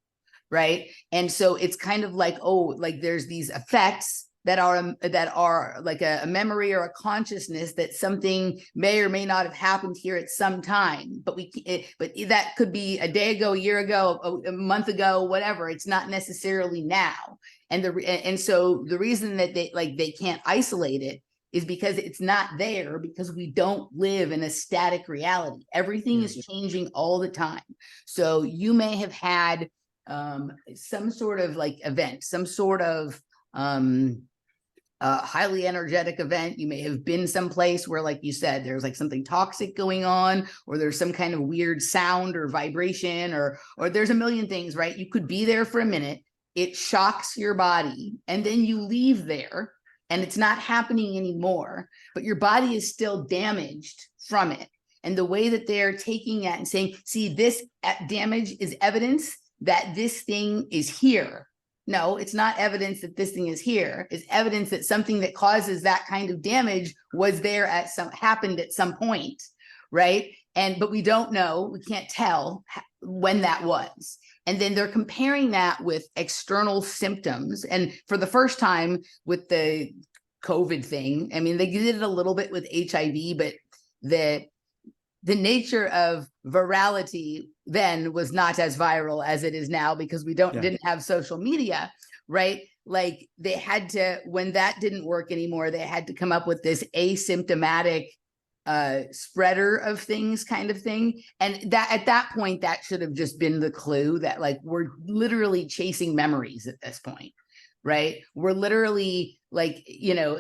right? And so it's kind of like, oh, like there's these effects that are like a memory or a consciousness that something may or may not have happened here at some time, but that could be a day ago, a year ago, a month ago, whatever. It's not necessarily now. And so the reason that they can't isolate it is because it's not there, because we don't live in a static reality. Everything is changing all the time. So you may have had some sort of like event, some sort of highly energetic event. You may have been someplace where, like you said, there's like something toxic going on, or there's some kind of weird sound or vibration, or there's a million things, right? You could be there for a minute, it shocks your body, and then you leave there and it's not happening anymore, but your body is still damaged from it. And the way that they're taking that and saying, see, this damage is evidence that this thing is here. No, it's not evidence that this thing is here. It's evidence that something that causes that kind of damage was there happened at some point, right? But we don't know, we can't tell when that was. And then they're comparing that with external symptoms. And for the first time with the COVID thing, I mean, they did it a little bit with HIV, but the nature of virality then was not as viral as it is now, because we didn't have social media, right? Like they had to, when that didn't work anymore, they had to come up with this asymptomatic spreader of things kind of thing. And that at that point, that should have just been the clue that like, we're literally chasing memories at this point, right? We're literally like,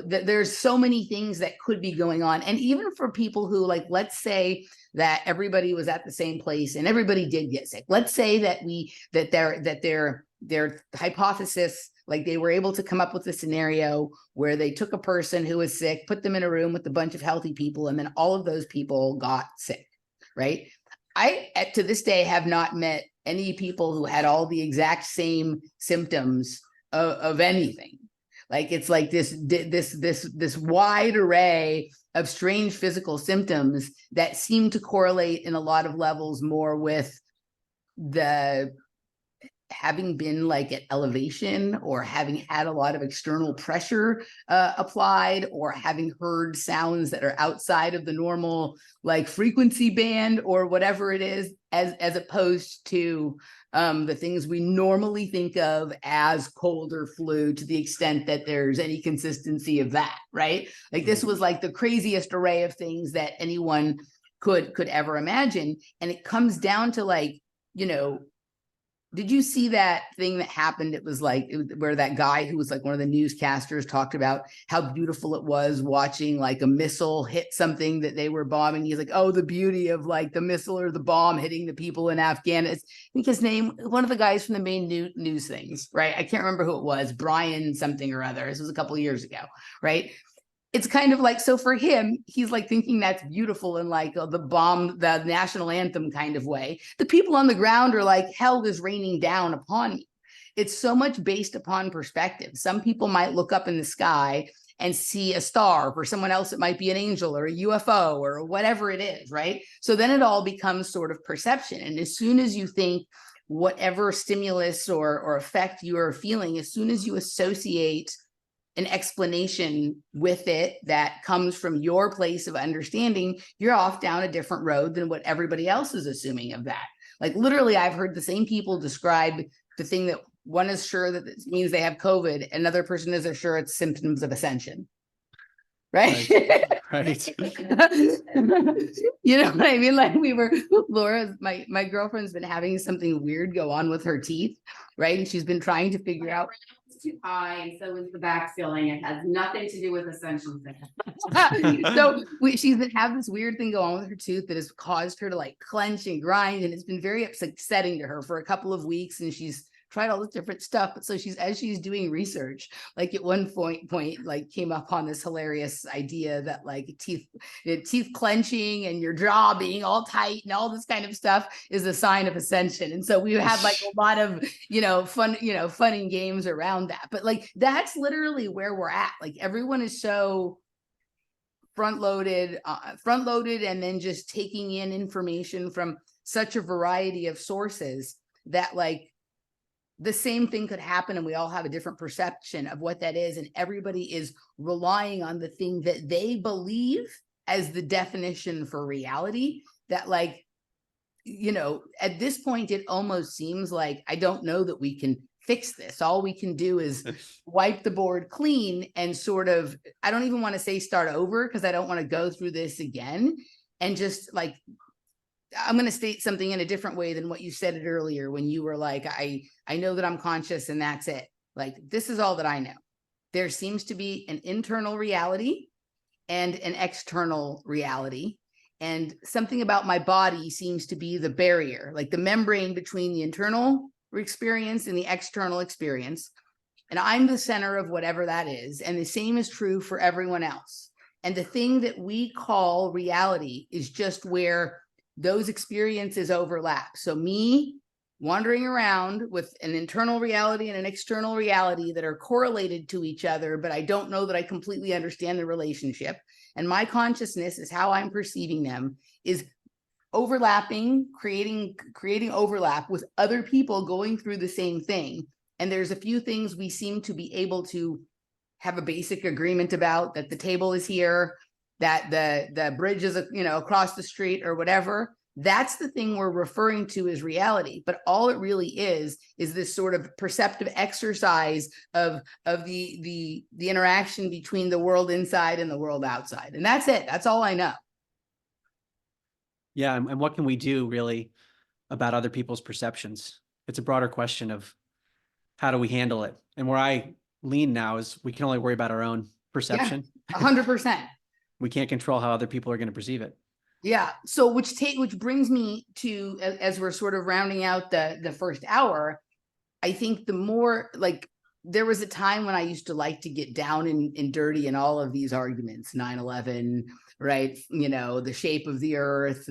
there's so many things that could be going on. And even for people who, like, let's say that everybody was at the same place and everybody did get sick. Let's say that their hypothesis, like they were able to come up with a scenario where they took a person who was sick, put them in a room with a bunch of healthy people, and then all of those people got sick, right? I, to this day, have not met any people who had all the exact same symptoms of anything. Like it's like this wide array of strange physical symptoms that seem to correlate in a lot of levels more with the having been like at elevation, or having had a lot of external pressure applied, or having heard sounds that are outside of the normal like frequency band or whatever it is, as opposed to the things we normally think of as cold or flu, to the extent that there's any consistency of that, right? Like this was like the craziest array of things that anyone could ever imagine. And it comes down to like, did you see that thing that happened? It was like where that guy who was like one of the newscasters talked about how beautiful it was watching like a missile hit something that they were bombing. He's like, oh, the beauty of like the missile or the bomb hitting the people in Afghanistan. I think his name, one of the guys from the main news things, right? I can't remember who it was, Brian something or other. This was a couple of years ago, right? It's kind of like, so for him, he's like thinking that's beautiful in like the national anthem kind of way. The people on the ground are like, hell is raining down upon me. It's so much based upon perspective. Some people might look up in the sky and see a star. For someone else, it might be an angel or a UFO or whatever it is, right? So then it all becomes sort of perception. And as soon as you think whatever stimulus or effect you are feeling, as soon as you associate an explanation with it that comes from your place of understanding, you're off down a different road than what everybody else is assuming of that. Like literally, I've heard the same people describe the thing that one is sure that it means they have COVID, another person is sure it's symptoms of ascension. Right. Right. You know what I mean? Like Laura, my girlfriend's been having something weird go on with her teeth, right? And she's been trying to figure out. Too high, and so is the back filling. It has nothing to do with essential things. So she's been having this weird thing go on with her tooth that has caused her to like clench and grind, and it's been very upsetting to her for a couple of weeks, and she's tried all this different stuff. But so as she's doing research, like at one point, like came up on this hilarious idea that like teeth clenching and your jaw being all tight and all this kind of stuff is a sign of ascension. And so we had like a lot of, fun and games around that. But like, that's literally where we're at. Like everyone is so front loaded, and then just taking in information from such a variety of sources that like the same thing could happen and we all have a different perception of what that is. And everybody is relying on the thing that they believe as the definition for reality. That like, at this point, it almost seems like, I don't know that we can fix this. All we can do is wipe the board clean and sort of, I don't even want to say start over, because I don't want to go through this again. And just like, I'm going to state something in a different way than what you said it earlier, when you were like, I know that I'm conscious and that's it. Like, this is all that I know. There seems to be an internal reality and an external reality. And something about my body seems to be the barrier, like the membrane between the internal experience and the external experience. And I'm the center of whatever that is. And the same is true for everyone else. And the thing that we call reality is just where those experiences overlap. So me wandering around with an internal reality and an external reality that are correlated to each other, but I don't know that I completely understand the relationship. And my consciousness is how I'm perceiving them, is overlapping, creating overlap with other people going through the same thing. And there's a few things we seem to be able to have a basic agreement about, that the table is here, that the bridge is, across the street or whatever. That's the thing we're referring to as reality. But all it really is this sort of perceptive exercise of the interaction between the world inside and the world outside. And that's it. That's all I know. Yeah. And what can we do really about other people's perceptions? It's a broader question of how do we handle it? And where I lean now is we can only worry about our own perception. Yeah, 100%. We can't control how other people are going to perceive it. Yeah. So which brings me to, as we're sort of rounding out the first hour, I think the more, like, there was a time when I used to like to get down and dirty in all of these arguments, 9/11, right? The shape of the earth,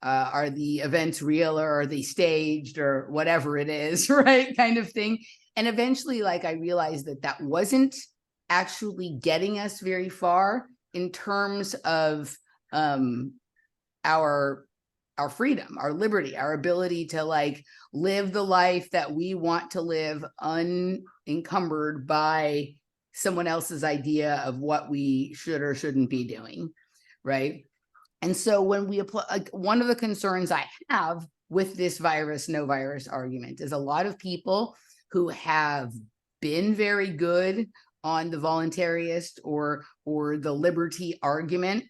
are the events real or are they staged or whatever it is, right? Kind of thing. And eventually, like, I realized that wasn't actually getting us very far in terms of our freedom, our liberty, our ability to like live the life that we want to live unencumbered by someone else's idea of what we should or shouldn't be doing, right? And so when we apply, like, one of the concerns I have with this virus, no virus argument is a lot of people who have been very good on the voluntarist or the liberty argument,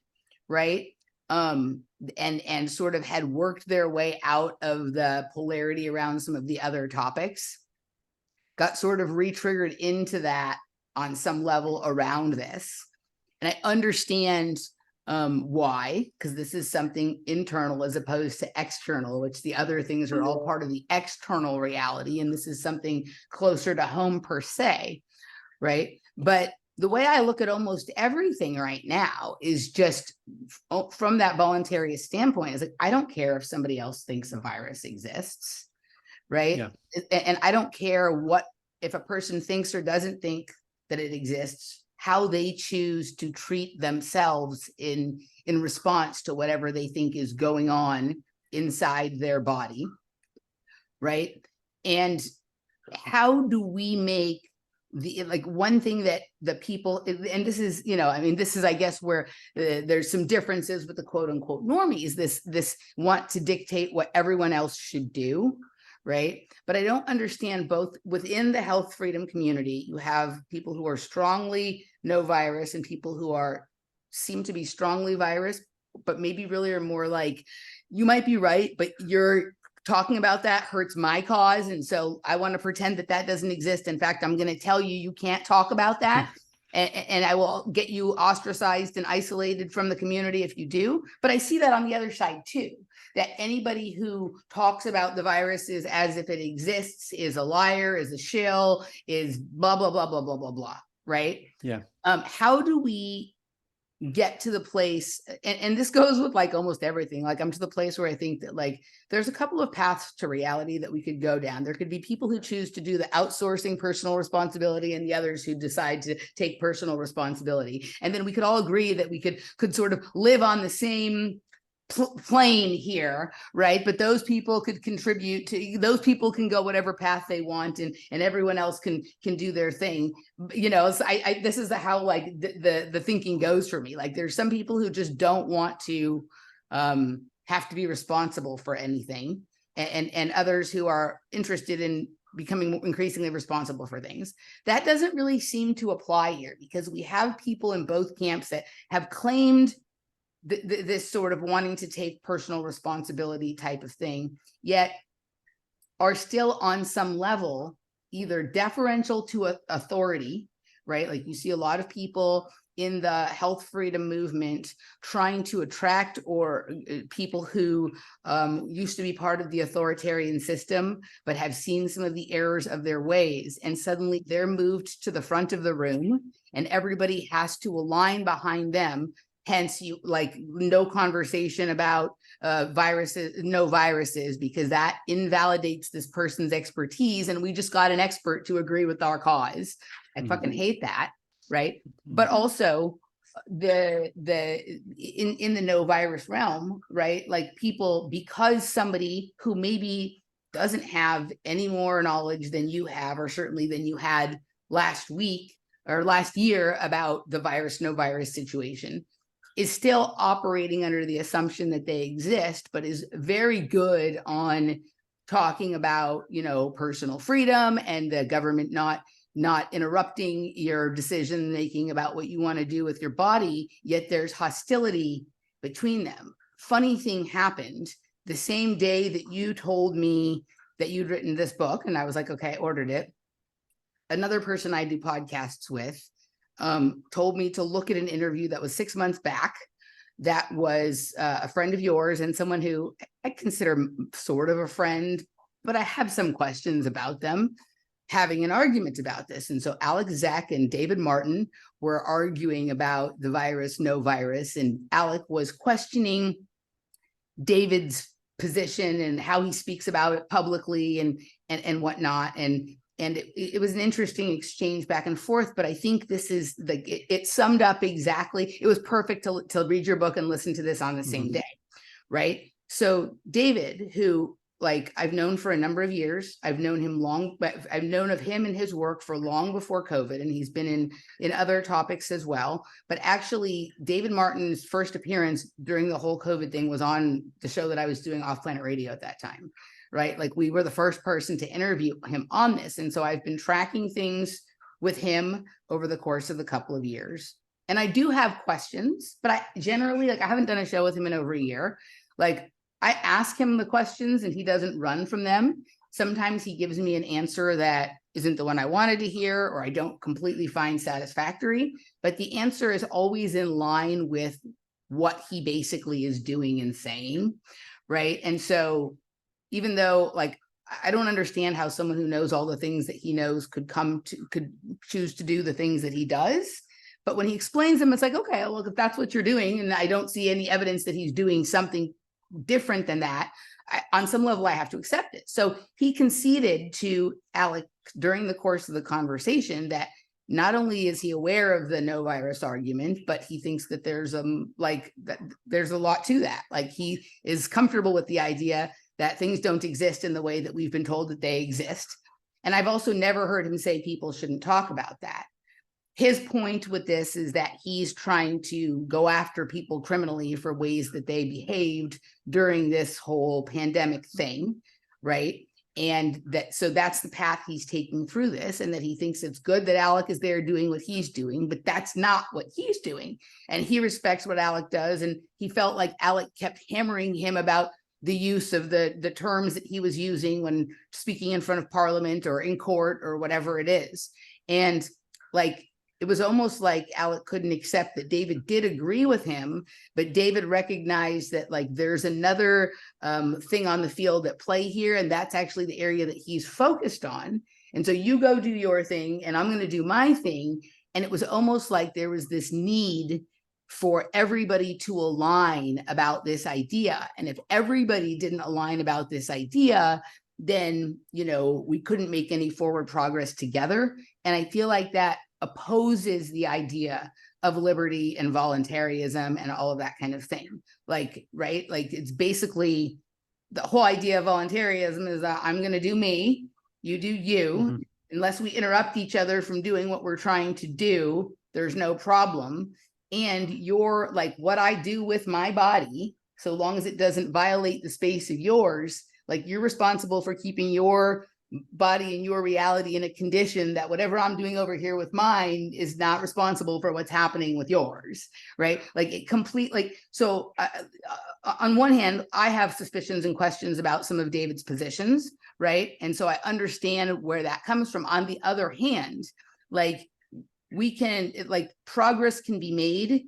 right? And sort of had worked their way out of the polarity around some of the other topics, got sort of re-triggered into that on some level around this. And I understand why, because this is something internal as opposed to external, which the other things are all part of the external reality. And this is something closer to home per se, right? But the way I look at almost everything right now is just from that voluntarist standpoint, is like, I don't care if somebody else thinks a virus exists, right? Yeah. And I don't care if a person thinks or doesn't think that it exists, how they choose to treat themselves in response to whatever they think is going on inside their body, right? And how do we make one thing that the people, and this is, this is, I guess, where there's some differences with the quote unquote normies, this want to dictate what everyone else should do, right? But I don't understand, both within the health freedom community, you have people who are strongly no virus and people who seem to be strongly virus, but maybe really are more like, you might be right, but you're talking about that hurts my cause. And so I want to pretend that doesn't exist. In fact, I'm going to tell you can't talk about that. And I will get you ostracized and isolated from the community if you do. But I see that on the other side too. that anybody who talks about the viruses as if it exists is a liar, is a shill, is blah, blah, blah, blah, blah, blah, blah, right? Yeah. How do we get to the place, and this goes with like almost everything, like I'm to the place where I think that like there's a couple of paths to reality that we could go down. There could be people who choose to do the outsourcing personal responsibility, and the others who decide to take personal responsibility, and then we could all agree that we could sort of live on the same plane here, right? But those people could contribute to, those people can go whatever path they want, and everyone else can do their thing, you know. So this is how like the thinking goes for me. Like there's some people who just don't want to have to be responsible for anything, and others who are interested in becoming increasingly responsible for things. That doesn't really seem to apply here, because we have people in both camps that have claimed this sort of wanting to take personal responsibility type of thing, yet are still on some level either deferential to authority, right? Like you see a lot of people in the health freedom movement trying to attract or people who used to be part of the authoritarian system, but have seen some of the errors of their ways. And suddenly they're moved to the front of the room and everybody has to align behind them. Hence, you like no conversation about viruses, no viruses, because that invalidates this person's expertise. And we just got an expert to agree with our cause. I fucking hate that, right? But also in the no virus realm, right? Like people, because somebody who maybe doesn't have any more knowledge than you have, or certainly than you had last week or last year about the virus, no virus situation, is still operating under the assumption that they exist, but is very good on talking about, you know, personal freedom and the government not interrupting your decision making about what you want to do with your body, yet there's hostility between them. Funny thing happened the same day that you told me that you'd written this book, and I was like, okay, I ordered it. Another person I do podcasts with told me to look at an interview that was 6 months back that was a friend of yours and someone who I consider sort of a friend, but I have some questions about them, having an argument about this. And so Alex Zek and David Martin were arguing about the virus, no virus, and Alec was questioning David's position and how he speaks about it publicly and whatnot. And it was an interesting exchange back and forth, but I think this is it summed up exactly. It was perfect to read your book and listen to this on the same day, right? So David, who like I've known for a number of years, I've known him long, but I've known of him and his work for long before COVID, and he's been in other topics as well. But actually, David Martin's first appearance during the whole COVID thing was on the show that I was doing Off Planet Radio at that time. Right? Like we were the first person to interview him on this. And so I've been tracking things with him over the course of the couple of years. And I do have questions, but I generally, like I haven't done a show with him in over a year. Like I ask him the questions and he doesn't run from them. Sometimes he gives me an answer that isn't the one I wanted to hear, or I don't completely find satisfactory, but the answer is always in line with what he basically is doing and saying. Right? And so even though like, I don't understand how someone who knows all the things that he knows could choose to do the things that he does. But when he explains them, it's like, okay, well, if that's what you're doing, and I don't see any evidence that he's doing something different than that, on some level, I have to accept it. So he conceded to Alec during the course of the conversation that not only is he aware of the no virus argument, but he thinks that there's there's a lot to that. Like he is comfortable with the idea that things don't exist in the way that we've been told that they exist. And I've also never heard him say people shouldn't talk about that. His point with this is that he's trying to go after people criminally for ways that they behaved during this whole pandemic thing, right? And so that's the path he's taking through this, and that he thinks it's good that Alec is there doing what he's doing, but that's not what he's doing. And he respects what Alec does. And he felt like Alec kept hammering him about the use of the terms that he was using when speaking in front of Parliament or in court or whatever it is. And like, it was almost like Alec couldn't accept that David did agree with him, but David recognized that like there's another thing on the field at play here, and that's actually the area that he's focused on. And so you go do your thing, and I'm going to do my thing. And it was almost like there was this need for everybody to align about this idea. And if everybody didn't align about this idea, then, you know, we couldn't make any forward progress together. And I feel like that opposes the idea of liberty and voluntarism and all of that kind of thing. Like, right? Like, it's basically the whole idea of voluntarism is that I'm going to do me, you do you. Mm-hmm. Unless we interrupt each other from doing what we're trying to do, there's no problem. And you're like, what I do with my body, so long as it doesn't violate the space of yours, like you're responsible for keeping your body and your reality in a condition that whatever I'm doing over here with mine is not responsible for what's happening with yours, right? Like it complete, like, so on one hand, I have suspicions and questions about some of David's positions, right? And so I understand where that comes from. On the other hand, like we can, like progress can be made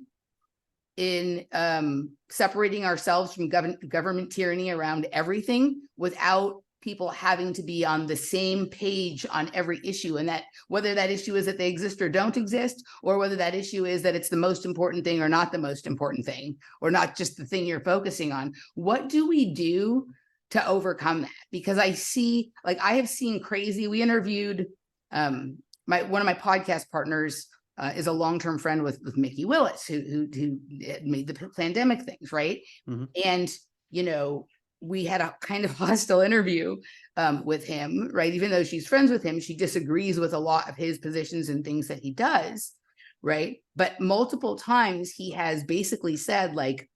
in separating ourselves from government tyranny around everything without people having to be on the same page on every issue, and that whether that issue is that they exist or don't exist, or whether that issue is that it's the most important thing or not the most important thing, or not just the thing you're focusing on. What do we do to overcome that? Because I see, like I have seen crazy, we interviewed one of my podcast partners is a long-term friend with Mickey Willis, who made the pandemic things, right? Mm-hmm. And, you know, we had a kind of hostile interview with him, right? Even though she's friends with him, she disagrees with a lot of his positions and things that he does, right? But multiple times he has basically said, like,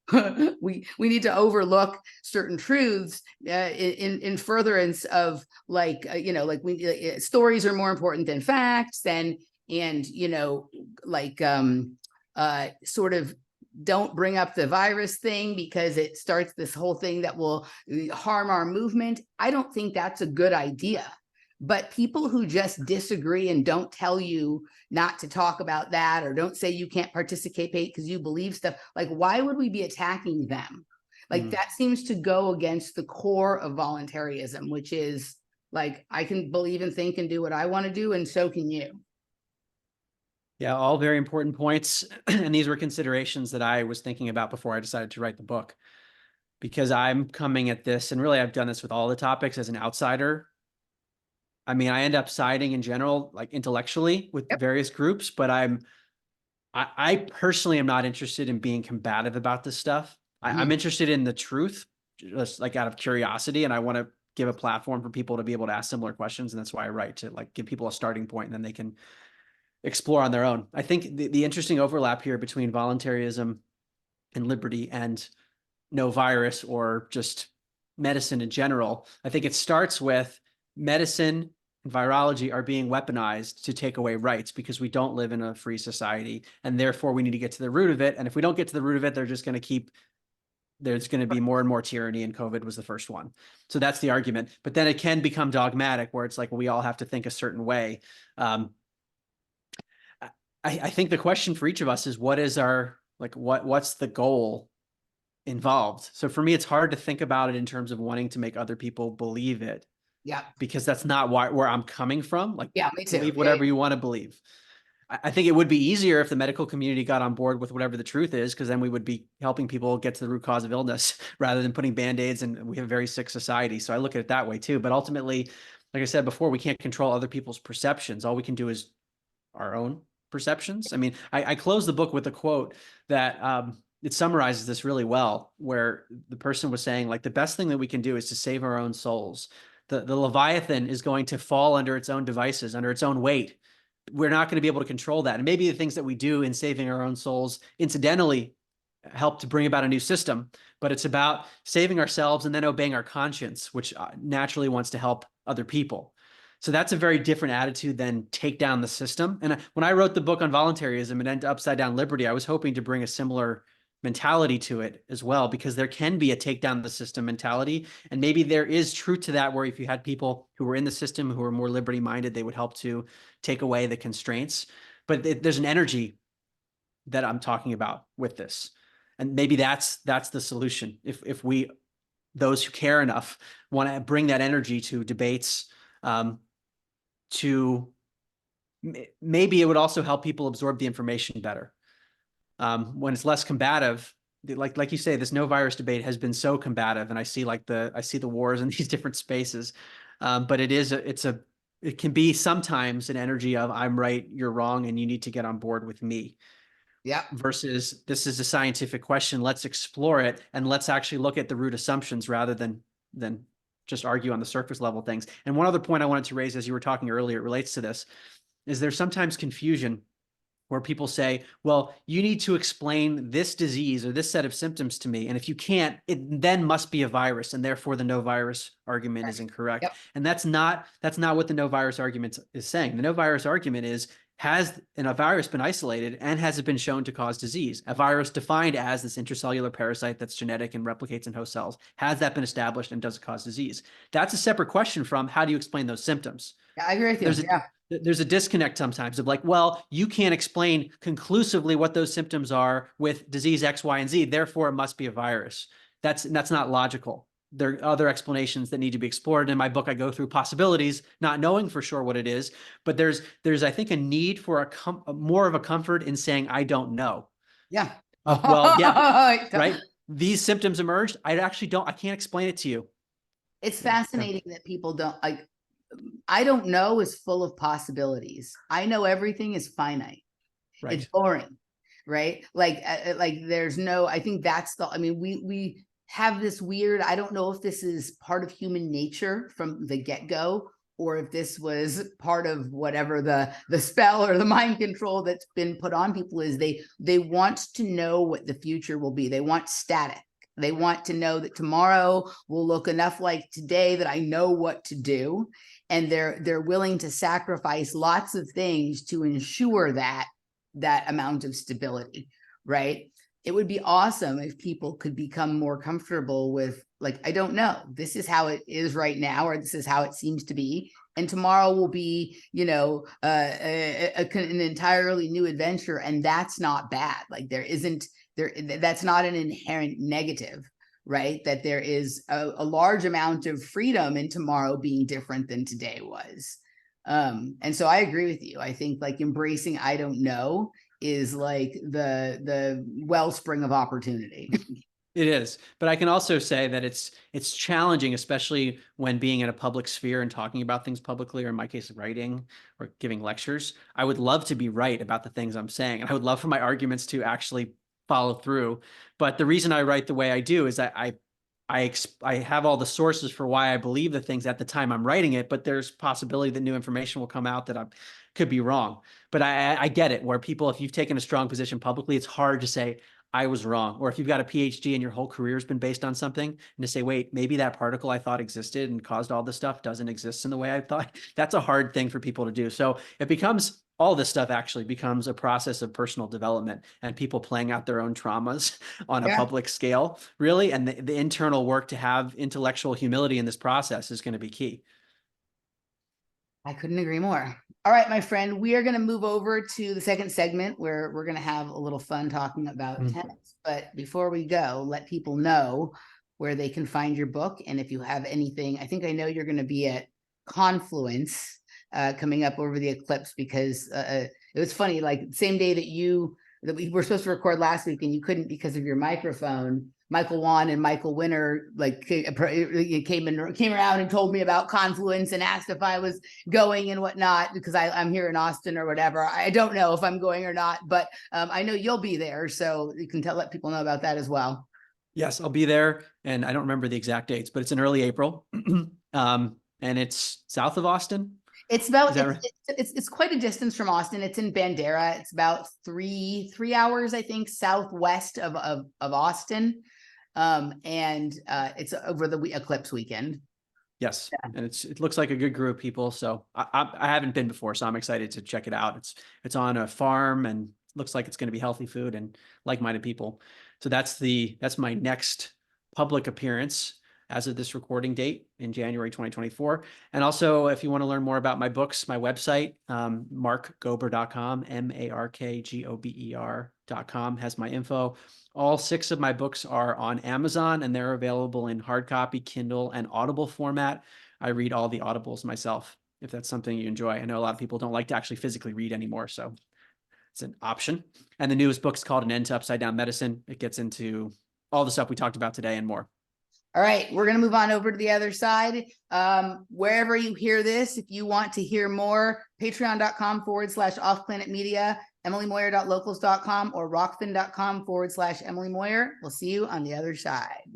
we need to overlook certain truths in furtherance of, like, you know, like stories are more important than facts, and you know, like sort of don't bring up the virus thing because it starts this whole thing that will harm our movement. I don't think that's a good idea. But people who just disagree and don't tell you not to talk about that, or don't say you can't participate because you believe stuff, like, why would we be attacking them? Like, that seems to go against the core of voluntarism, which is like, I can believe and think and do what I want to do, and so can you. Yeah, all very important points. And these were considerations that I was thinking about before I decided to write the book, because I'm coming at this, and really I've done this with all the topics as an outsider. I mean, I end up siding in general, like intellectually with various groups, but I personally am not interested in being combative about this stuff. I'm interested in the truth, just like out of curiosity. And I want to give a platform for people to be able to ask similar questions. And that's why I write, to like give people a starting point, and then they can explore on their own. I think the interesting overlap here between voluntarism and liberty and no virus, or just medicine in general, I think it starts with medicine and virology are being weaponized to take away rights, because we don't live in a free society, and therefore we need to get to the root of it. And if we don't get to the root of it, they're just going to there's going to be more and more tyranny, and COVID was the first one. So that's the argument. But then it can become dogmatic, where it's like, well, we all have to think a certain way. I think the question for each of us is, what is our, like, what's the goal involved? So for me, it's hard to think about it in terms of wanting to make other people believe it. Yeah. Because that's not where I'm coming from. Like, yeah, me too. Believe whatever you want to believe. I think it would be easier if the medical community got on board with whatever the truth is, because then we would be helping people get to the root cause of illness rather than putting Band-Aids, and we have a very sick society. So I look at it that way too. But ultimately, like I said before, we can't control other people's perceptions. All we can do is our own perceptions. I mean, I close the book with a quote that it summarizes this really well, where the person was saying, like, the best thing that we can do is to save our own souls. The Leviathan is going to fall under its own devices, under its own weight. We're not going to be able to control that. And maybe the things that we do in saving our own souls incidentally help to bring about a new system, but it's about saving ourselves and then obeying our conscience, which naturally wants to help other people. So that's a very different attitude than take down the system. And when I wrote the book on voluntarism and upside down liberty, I was hoping to bring a similar mentality to it as well, because there can be a take down the system mentality. And maybe there is truth to that, where if you had people who were in the system who were more liberty minded, they would help to take away the constraints. but there's an energy that I'm talking about with this. And maybe that's the solution. If we, those who care enough, want to bring that energy to debates, to maybe it would also help people absorb the information better. When it's less combative, like you say, this no virus debate has been so combative, and I see the wars in these different spaces. But it can be sometimes an energy of I'm right, you're wrong, and you need to get on board with me. Yeah. Versus this is a scientific question. Let's explore it and let's actually look at the root assumptions rather than just argue on the surface level things. And one other point I wanted to raise as you were talking earlier, it relates to this, is there's sometimes confusion where people say, well, you need to explain this disease or this set of symptoms to me. And if you can't, it then must be a virus. And therefore the no virus argument is incorrect. Yep. And that's not what the no virus argument is saying. The no virus argument is, has a virus been isolated and has it been shown to cause disease? A virus defined as this intracellular parasite that's genetic and replicates in host cells. Has that been established and does it cause disease? That's a separate question from how do you explain those symptoms? Yeah, I agree with you. There's a disconnect sometimes of like, well, you can't explain conclusively what those symptoms are with disease X, Y, and Z. Therefore, it must be a virus. That's not logical. There are other explanations that need to be explored. In my book, I go through possibilities, not knowing for sure what it is. But there's I think, a need for more of a comfort in saying, I don't know. Yeah. Well, yeah, right. These symptoms emerged. I can't explain it to you. It's fascinating that people don't like. I don't know is full of possibilities. I know everything is finite. Right. It's boring, right? Like there's no, I think that's we have this weird, I don't know if this is part of human nature from the get-go, or if this was part of whatever the spell or the mind control that's been put on people is they want to know what the future will be. They want static. They want to know that tomorrow will look enough like today that I know what to do. And they're willing to sacrifice lots of things to ensure that amount of stability, right? It would be awesome if people could become more comfortable with, like, I don't know, this is how it is right now, or this is how it seems to be. And tomorrow will be, an entirely new adventure. And that's not bad. Like that's not an inherent negative, right? That there is a large amount of freedom in tomorrow being different than today was. And so I agree with you. I think like embracing I don't know is like the wellspring of opportunity. It is, but I can also say that it's challenging, especially when being in a public sphere and talking about things publicly, or in my case, writing or giving lectures. I would love to be right about the things I'm saying, and I would love for my arguments to actually follow through. But the reason I write the way I do is that I have all the sources for why I believe the things at the time I'm writing it, but there's possibility that new information will come out that I could be wrong. But I get it, where people, if you've taken a strong position publicly, it's hard to say, I was wrong. Or if you've got a PhD and your whole career has been based on something, and to say, wait, maybe that particle I thought existed and caused all this stuff doesn't exist in the way I thought. That's a hard thing for people to do. So it becomes, all this stuff actually becomes a process of personal development and people playing out their own traumas on a public scale, really. And the internal work to have intellectual humility in this process is going to be key. I couldn't agree more. All right, my friend, we are going to move over to the second segment where we're going to have a little fun talking about tennis. But before we go, let people know where they can find your book. And if you have anything, I think I know you're going to be at Confluence coming up over the eclipse, because it was funny, like same day that we were supposed to record last week and you couldn't because of your microphone. Michael Wan and Michael Winner came around and told me about Confluence and asked if I was going and whatnot, because I'm here in Austin or whatever. I don't know if I'm going or not, but I know you'll be there, so you can let people know about that as well. Yes, I'll be there, and I don't remember the exact dates, but it's in early April, and it's south of Austin. It's about it's quite a distance from Austin. It's in Bandera. It's about three hours, I think, southwest of Austin. And it's over the eclipse weekend. Yes. Yeah. And it looks like a good group of people. So I haven't been before, so I'm excited to check it out. It's on a farm and looks like it's going to be healthy food and like-minded people. So that's my next public appearance. as of this recording date in January 2024. And also, if you want to learn more about my books, my website, markgober.com, markgober.com has my info. All 6 of my books are on Amazon, and they're available in hard copy, Kindle, and Audible format. I read all the Audibles myself, if that's something you enjoy. I know a lot of people don't like to actually physically read anymore, so it's an option. And the newest book is called An End to Upside Down Medicine. It gets into all the stuff we talked about today and more. All right, we're going to move on over to the other side. Wherever you hear this, if you want to hear more, patreon.com/offplanetmedia, emilymoyer.locals.com, or rockfin.com/Emily Moyer. We'll see you on the other side.